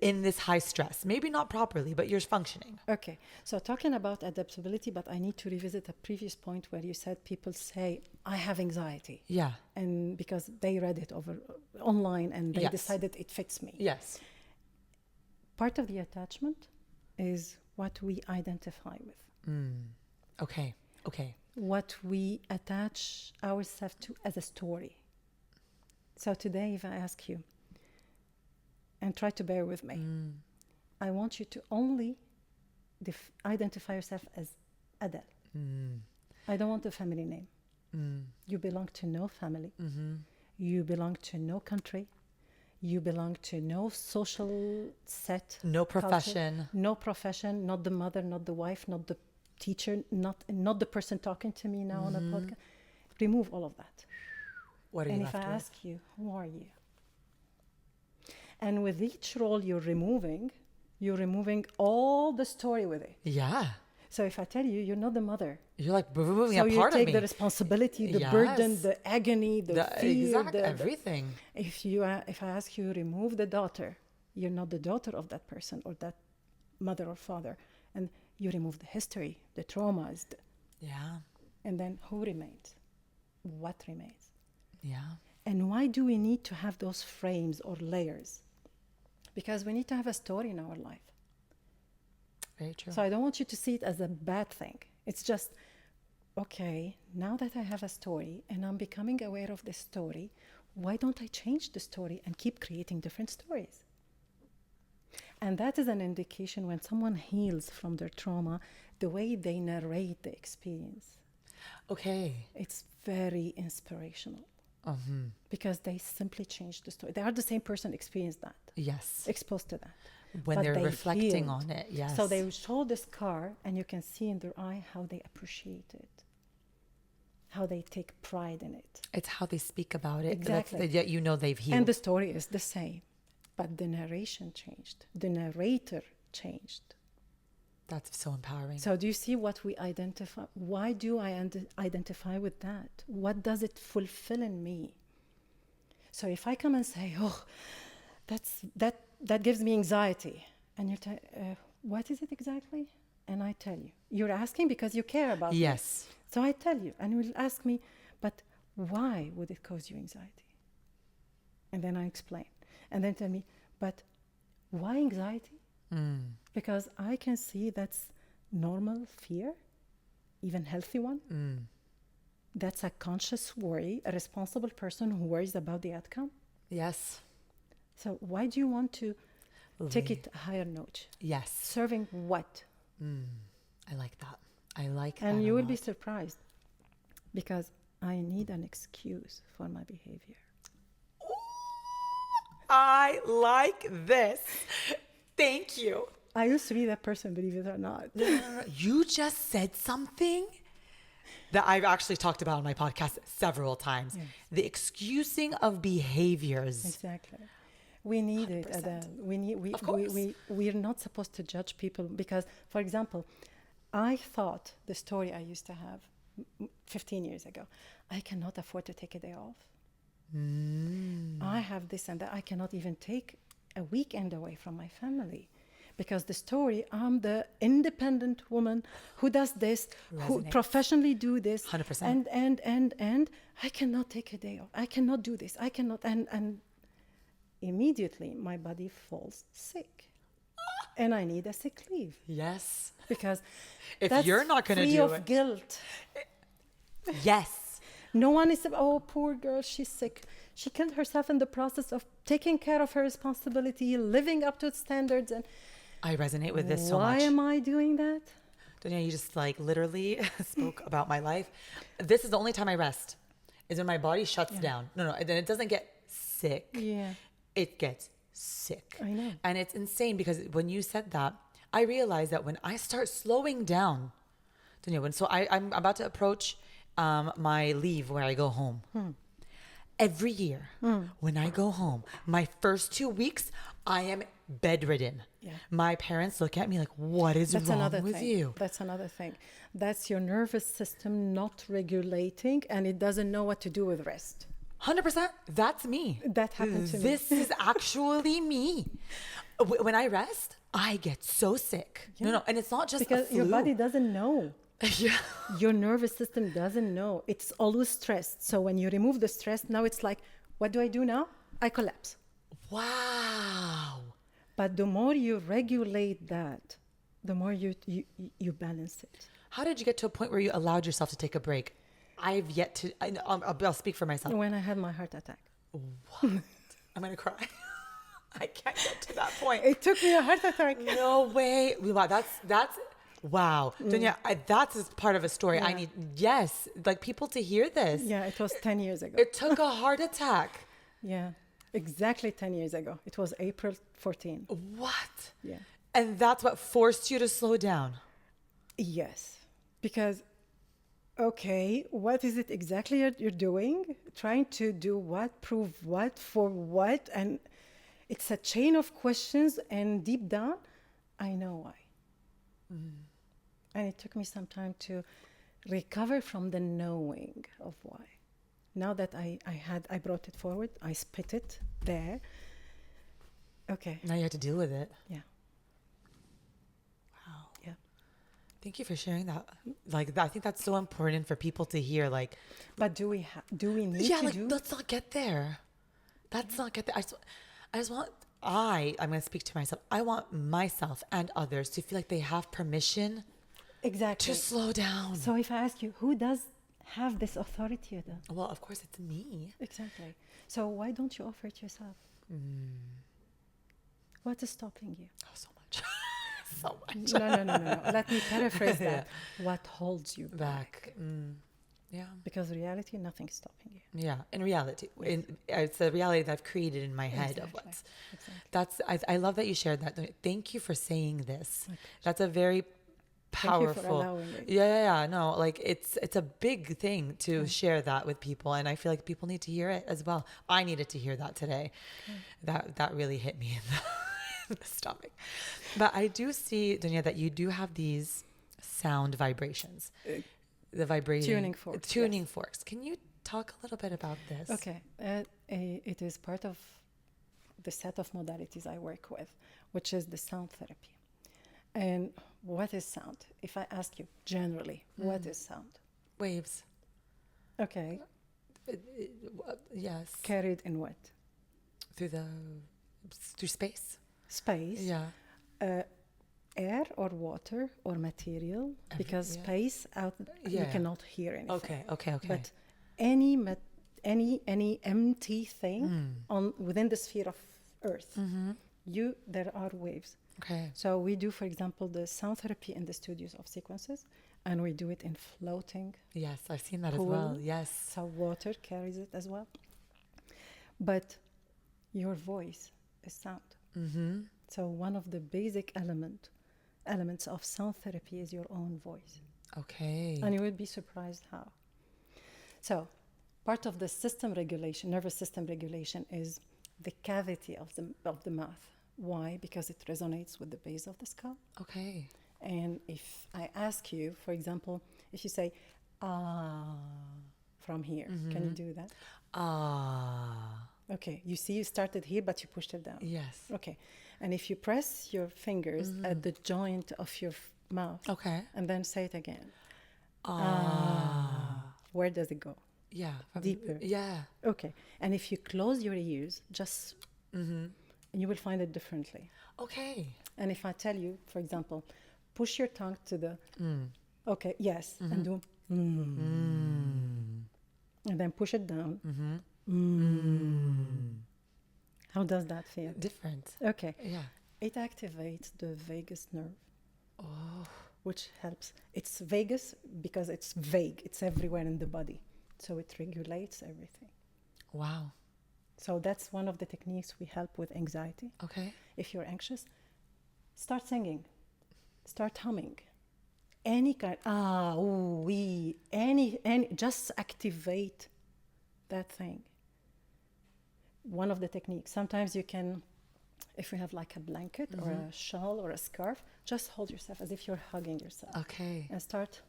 in this high stress. Maybe not properly, but you're functioning. Okay, so talking about adaptability, but I need to revisit a previous point where you said people say, I have anxiety. Yeah. And because they read it over online and they Yes. decided it fits me. Yes. Part of the attachment is what we identify with, Okay. Okay. what we attach ourselves to as a story. So today, if I ask you, and try to bear with me, I want you to only identify yourself as Adele. I don't want a family name. You belong to no family. You belong to no country. You belong to no social set. No culture, profession. no profession, not the mother, not the wife, not the teacher, not the person talking to me now on a podcast. remove all of that. What are you And left if I with? ask you, who are you? And with each role you're removing all the story with it. Yeah. So if I tell you, you're not the mother. You're like removing So a you part of take me. the responsibility, the Yes. burden, the agony, the fear. Everything. If I ask you, remove the daughter, you're not the daughter of that person or that mother or father. And you remove the history, the traumas. Yeah. And then who remains? What remains? Yeah. And why do we need to have those frames or layers? Because we need to have a story in our life. Very true. So I don't want you to see it as a bad thing. It's just, okay, now that I have a story and I'm becoming aware of this story, why don't I change the story and keep creating different stories? And that is an indication when someone heals from their trauma, the way they narrate the experience. Okay. It's very inspirational. Because they simply change the story. They are the same person experienced that, Yes. exposed to that. When But they're they reflecting healed. on it. Yes. So they show the scar and you can see in their eye how they appreciate it, how they take pride in it. It's how they speak about it. Exactly. Yet you know they've healed. And the story is the same, but the narration changed. The narrator changed. That's so empowering. So do you see what we identify? Why do I identify with that? What does it fulfill in me? So if I come and say, oh, that gives me anxiety, and you tell, what is it exactly? And I tell you. You're asking because you care about me. Yes. So I tell you, and you will ask me, but why would it cause you anxiety? And then I explain. And then tell me, but why anxiety? Because I can see that's normal fear, even healthy one. That's a conscious worry, a responsible person who worries about the outcome. Yes. So why do you want to take it a higher notch? Yes. Serving what? I like that. I like that. And you a will be lot. surprised because I need an excuse for my behavior. I like this. Thank you. I used to be that person, believe it or not. You just said something that I've actually talked about on my podcast several times. Yes. The excusing of behaviors. Exactly. We need it, 100%. Adele. Of course. We're not supposed to judge people because, for example, I thought the story I used to have 15 years ago, I cannot afford to take a day off. I have this and that. I cannot even take a weekend away from my family. Because the story, I'm the independent woman who does this, who Resonates. professionally do this. 100%. And I cannot take a day off. I cannot do this. I cannot. And immediately my body falls sick. And I need a sick leave. Yes. Because If that's you're not going to free do of it. guilt. Yes. No one is, oh, poor girl, she's sick. She killed herself in the process of taking care of her responsibility, living up to standards. And I resonate with this so why much. am I doing that? Dounia, you just like literally spoke about my life. This is the only time I rest, is when my body shuts down. No, then it doesn't get sick. Yeah. It gets sick. I know. And it's insane because when you said that, I realized that when I start slowing down, Dounia, I'm about to approach my leave where I go home. Every year, when I go home, my first 2 weeks, I am bedridden. Yeah. My parents look at me like, what is That's wrong another with thing. you? That's another thing. That's your nervous system not regulating and it doesn't know what to do with rest. 100%. That's me. That happened to me. This is actually me. When I rest, I get so sick. Yeah. No, and it's not just Because a flu. your body doesn't know. Yeah. Your nervous system doesn't know. It's always stressed. So when you remove the stress, now it's like, what do I do now? I collapse. Wow. But the more you regulate that, the more you balance it. How did you get to a point where you allowed yourself to take a break? I've yet to, I'll speak for myself. When I had my heart attack. What? I'm going to cry. I can't get to that point. It took me a heart attack. No way. Wow, that's wow. Dounia, that's part of a story. I need, yes, like people to hear this. Yeah, it was 10 years ago. It took a heart attack. Yeah, exactly 10 years ago. It was April 14. What? Yeah. And that's what forced you to slow down. Yes, because okay, what is it exactly you're doing? Trying to do what, prove what, for what? And it's a chain of questions, and deep down, I know why. And it took me some time to recover from the knowing of why. Now that I brought it forward, I spit it there. Okay, Now you have to deal with it. yeah, Wow. yeah. Thank you for sharing that. Like, I think that's so important for people to hear. Like, But do we need yeah, to like, do? let's not get there. Let's not get there. I just want, I'm going to speak to myself. I want myself and others to feel like they have permission Exactly. to slow down. So if I ask you, who does have this authority then? Well, of course, it's me. Exactly. So why don't you offer it yourself? What is stopping you? Oh, so much. So much. No. Let me paraphrase that. What holds you back? Back. Yeah. Because reality, nothing's stopping you. Yeah. In reality, it's a reality that I've created in my head of Exactly. what's. Exactly. I love that you shared that. Thank you for saying this. Okay. That's a very powerful. Thank you for allowing it. Yeah. No, like it's a big thing to share that with people, and I feel like people need to hear it as well. I needed to hear that today. That really hit me in the stomach. But I do see, Dounia, that you do have these sound vibrations. The vibrating Tuning forks, forks. Can you talk a little bit about this? Okay. It is part of the set of modalities I work with, which is the sound therapy. And what is sound? If I ask you generally, what is sound? Waves. Okay. Yes. Carried in what? Through space. Space. Yeah. Air or water or material, because yeah. space out you Yeah. cannot hear anything. Okay. But any empty thing within the sphere of Earth, there are waves. Okay. So we do, for example, the sound therapy in the studios of sequences, and we do it in floating. Yes, I've seen that Pool. as well. Yes. So water carries it as well. But your voice is sound. Mm-hmm. So one of the basic elements of sound therapy is your own voice. Okay. And you will be surprised how. So part of the system regulation, nervous system regulation, is the cavity of the mouth. Why? Because it resonates with the base of the skull. Okay. And if I ask you, for example, if you say, from here, can you do that? Okay, you see you started here, but you pushed it down. Yes. Okay, and if you press your fingers at the joint of your mouth, Okay. and then say it again, where does it go? Yeah. Deeper. Yeah. Okay, and if you close your ears, just you will find it differently. Okay. And if I tell you, for example, push your tongue to the, okay, yes, and do, and then push it down. How does that feel? Different. Okay. Yeah. It activates the vagus nerve, which helps. It's vagus because it's vague. It's everywhere in the body. So it regulates everything. Wow. So that's one of the techniques we help with anxiety. Okay. If you're anxious, start singing, start humming. Any kind, any, just activate that thing. One of the techniques. Sometimes you can, if you have like a blanket or a shawl or a scarf, just hold yourself as if you're hugging yourself. Okay. And start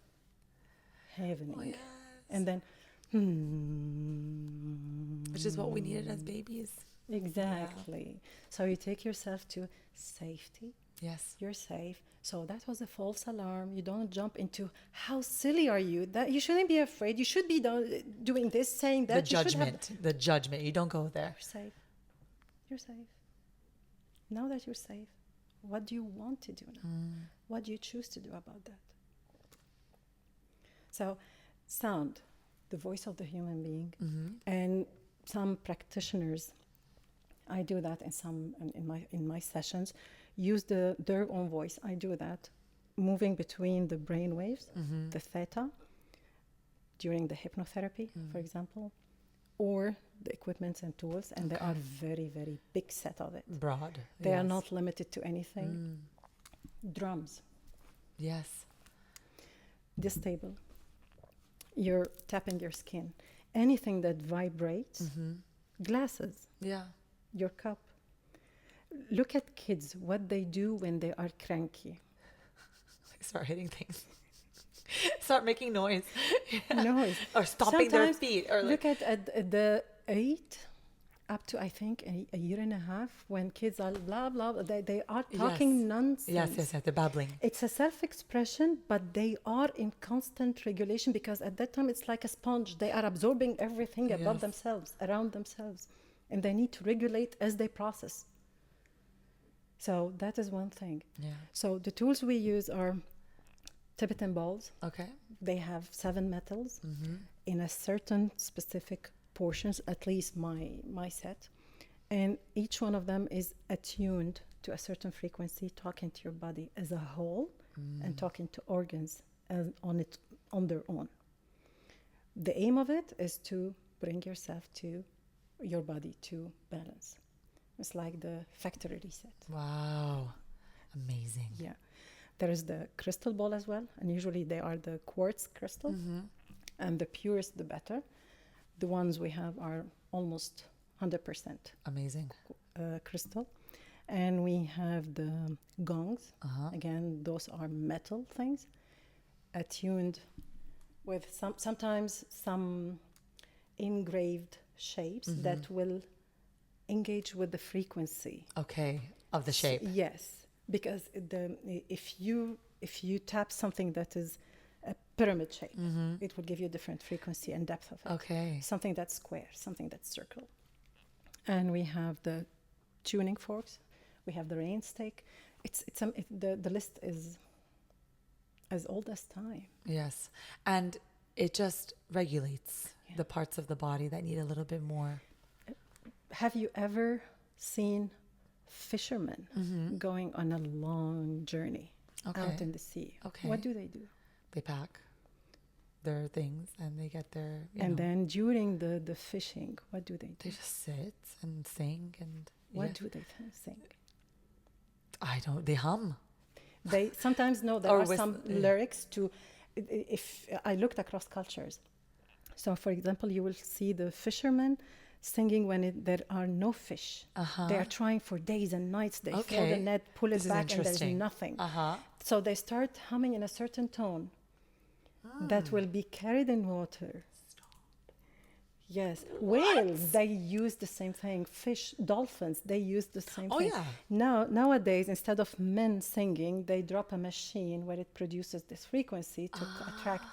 having Oh, yes. And then, Which is what we needed as babies. exactly. So you take yourself to safety. Yes. You're safe. So that was a false alarm. You don't jump into how silly are you? That you shouldn't be afraid. You should be doing this, saying that. The judgment. The judgment. You don't go there. You're safe. You're safe. Now that you're safe, what do you want to do now? What do you choose to do about that? So, sound, the voice of the human being, and some practitioners, I do that in my sessions, use their own voice. I do that, moving between the brain waves, the theta, during the hypnotherapy, for example, or the equipments and tools, and there are very, very big set of it. Broad. They are not limited to anything. Drums. Yes. This table. you're tapping your skin. Anything that vibrates, glasses, Yeah. your cup. Look at kids, what they do when they are cranky. Start hitting things. Start making noise. Noise. Or stomping their Sometimes feet. Or like, look at the 8 up to, I think, a year and a half, when kids are blah, blah, blah, they are talking nonsense. yes, they're babbling. It's a self-expression, but they are in constant regulation, because at that time it's like a sponge. They are absorbing everything about Yes. themselves, around themselves, and they need to regulate as they process. So that is one thing. Yeah. So the tools we use are Tibetan bowls. Okay. They have 7 metals in a certain specific portions, at least my set. And each one of them is attuned to a certain frequency, talking to your body as a whole and talking to organs on their own. The aim of it is to bring yourself to your body to balance. It's like the factory reset. Wow. Amazing. Yeah. There is the crystal ball as well, and usually they are the quartz crystal, and the purest the better. The ones we have are almost 100% Amazing. crystal. And we have the gongs. Again, those are metal things attuned with sometimes some engraved shapes that will engage with the frequency. Okay. Of the shape. Yes, because if you tap something that is a pyramid shape, it will give you a different frequency and depth of it. Okay. Something that's square, something that's circle. And we have the tuning forks. We have the rain stake. The list is as old as time. Yes. And it just regulates the parts of the body that need a little bit more. Have you ever seen fishermen going on a long journey out in the sea? Okay. What do they do? They pack their things and they get their, And then during the fishing, what do they do? they just sit and sing and What do they sing? they hum. They sometimes know there Or are with- some lyrics to. If I looked across cultures, so for example, you will see the fishermen singing when there are no fish. They are trying for days and nights. They throw the net, pull it This is back, and there's interesting. nothing. Uh-huh. So they start humming in a certain tone that will be carried in water. Yes, whales, they use the same thing. Fish, dolphins, they use the same thing. yeah. Nowadays, instead of men singing, they drop a machine where it produces this frequency to attract.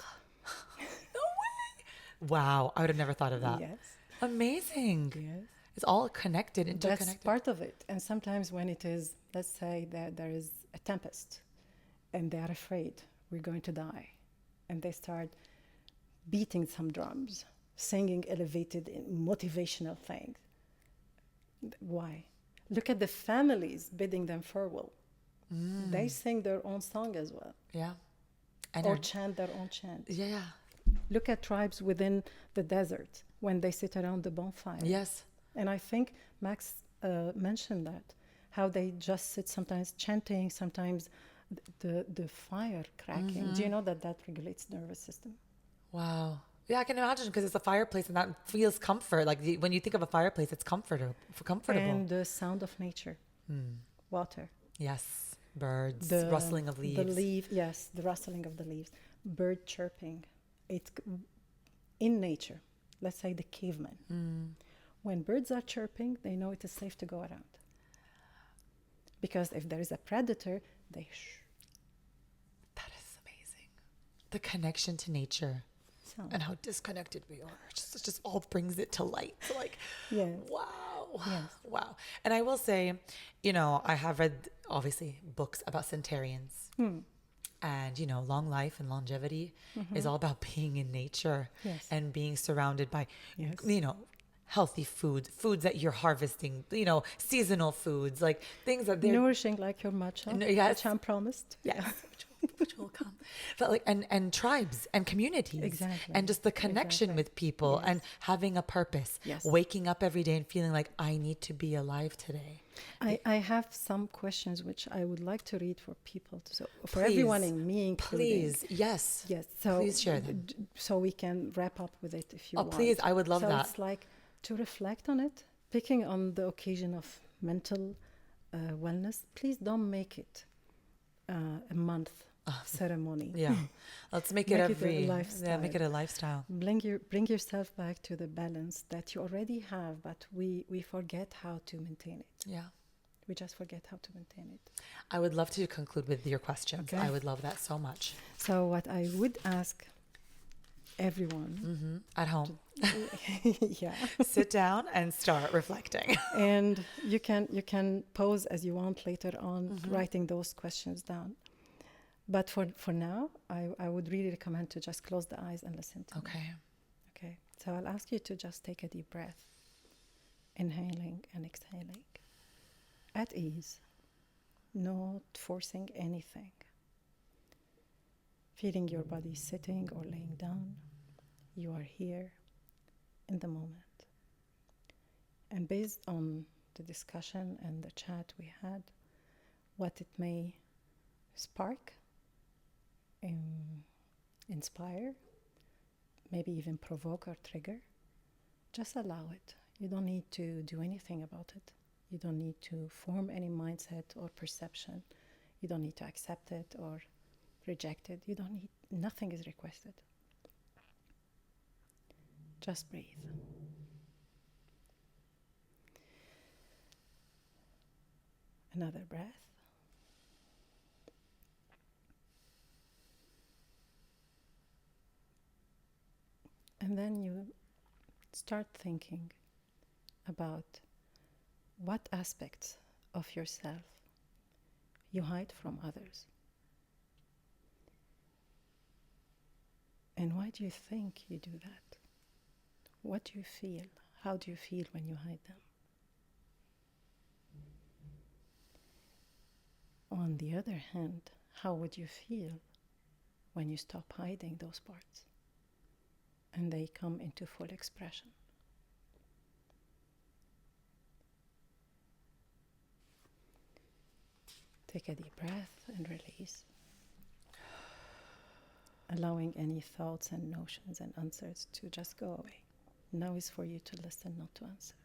No way. Wow. I would have never thought of that. Yes, Amazing. yes. It's all connected, interconnected. That's part of it. And sometimes when it is, let's say that there is a tempest and they are afraid we're going to die, and they start beating some drums, singing elevated motivational things. Why? Look at the families bidding them farewell. They sing their own song as well, Yeah. And or chant their own chant. yeah. Look at tribes within the desert when they sit around the bonfire. Yes. And I think Max mentioned that, how they just sit sometimes chanting, sometimes the fire cracking. Do you know that regulates the nervous system? Wow. Yeah, I can imagine, because it's a fireplace and that feels comfort. Like when you think of a fireplace, it's comfortable. And the sound of nature, water. Yes. Birds, The rustling of leaves. The rustling of the leaves, bird chirping. It's in nature. Let's say the cavemen. When birds are chirping, they know it is safe to go around. Because if there is a predator, they shh. That is amazing. The connection to nature So, and how disconnected we are. It just all brings it to light. So like, yes. wow. Yes. Wow. And I will say, I have read, obviously, books about centenarians. And, long life and longevity is all about being in nature Yes. and being surrounded by, Yes. healthy foods that you're harvesting, seasonal foods, like things that they're Nourishing like your matcha, yes. which I'm promised. Yes, Yeah. which will come. But like and tribes and communities, Exactly. and just the connection Exactly. with people, Yes. and having a purpose. Yes. Waking up every day and feeling like I need to be alive today. I have some questions which I would like to read for people, so for Please. everyone, and me including. Please, yes. Yes. So please share them. So we can wrap up with it if you Oh, want. please, I would love so that. it's like to reflect on it, picking on the occasion of mental wellness. Please don't make it a month ceremony. Yeah, let's make it Make it a every lifestyle. make it a lifestyle. Bring yourself back to the balance that you already have, but we forget how to maintain it. Yeah. We just forget how to maintain it. I would love to conclude with your questions. Okay. I would love that so much. So what I would ask everyone At home, yeah, sit down and start reflecting. and you can pause as you want later on, writing those questions down. But for now, I would really recommend to just close the eyes and listen to me. Okay. Okay. So I'll ask you to just take a deep breath, inhaling and exhaling, at ease, not forcing anything. Feeling your body sitting or laying down. You are here in the moment. And based on the discussion and the chat we had, what it may spark, inspire, maybe even provoke or trigger, just allow it. You don't need to do anything about it. You don't need to form any mindset or perception. You don't need to accept it or reject it. You don't need, nothing is requested. Just breathe. Another breath. And then you start thinking about what aspects of yourself you hide from others. And why do you think you do that? What do you feel? How do you feel when you hide them? On the other hand, how would you feel when you stop hiding those parts and they come into full expression? Take a deep breath and release, allowing any thoughts and notions and answers to just go away. Now is for you to listen, not to answer.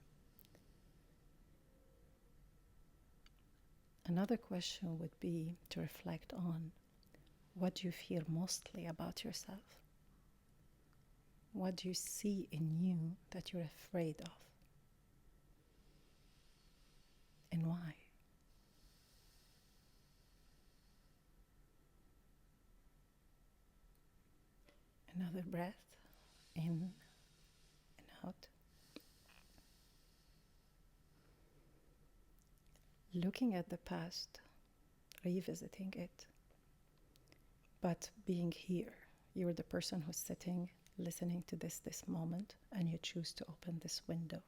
Another question would be to reflect on what do you fear mostly about yourself? What do you see in you that you're afraid of? And why? Another breath, in and out. Looking at the past, revisiting it, but being here. You're the person who's sitting, listening to this moment, and you choose to open this window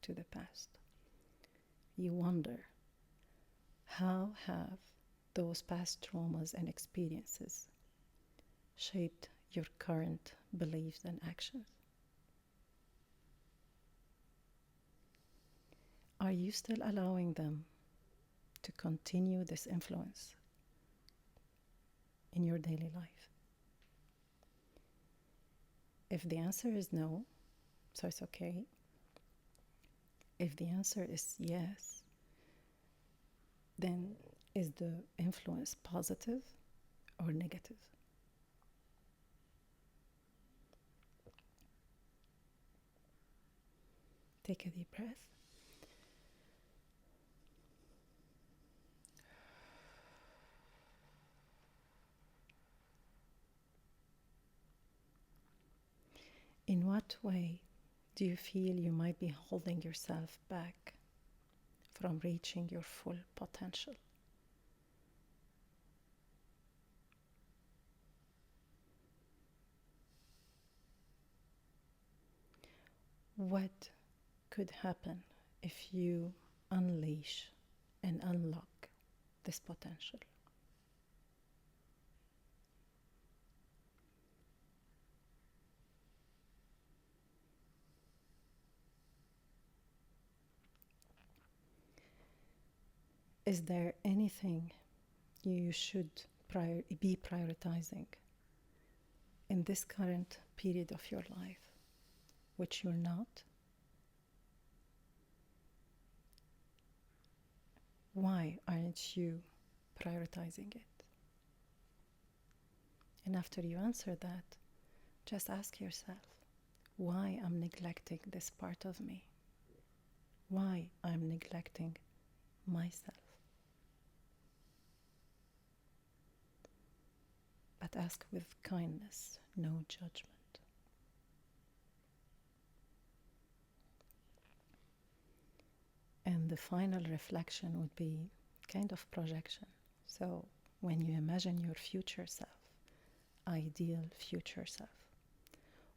to the past. You wonder, how have those past traumas and experiences shaped your current beliefs and actions? Are you still allowing them to continue this influence in your daily life? If the answer is no, so it's okay. If the answer is yes, then is the influence positive or negative? Take a deep breath. In what way do you feel you might be holding yourself back from reaching your full potential? What could happen if you unleash and unlock this potential. Is there anything you should be prioritizing in this current period of your life which you're not? Why aren't you prioritizing it? And after you answer that, just ask yourself, why I'm neglecting this part of me? Why I'm neglecting myself? But ask with kindness, no judgment. And the final reflection would be kind of projection. So when you imagine your future self, ideal future self,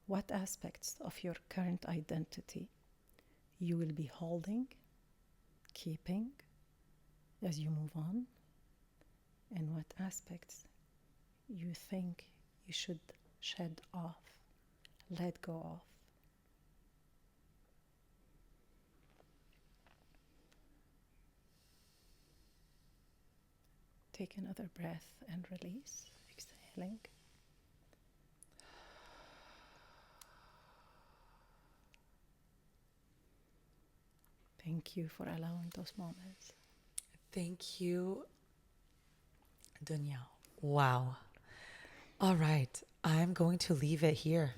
what aspects of your current identity you will be holding, keeping as you move on, and what aspects you think you should shed off, let go of. Take another breath and release, exhaling. Thank you for allowing those moments. Thank you, Dounia. Wow. All right. I'm going to leave it here.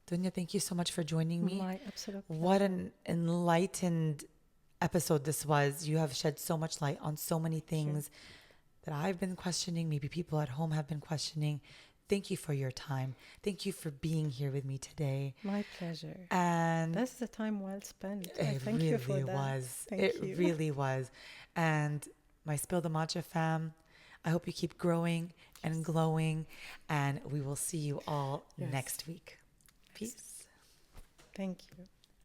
Dounia, thank you so much for joining me. My absolute pleasure. What an enlightened episode this was. You have shed so much light on so many things that I've been questioning. Maybe people at home have been questioning. Thank you for your time. Thank you for being here with me today. My pleasure. And that's the time well spent. It Thank really you for that. was. Thank it you. really was. And my Spill the Matcha fam, I hope you keep growing and glowing. And we will see you all next week. Peace. Thank you.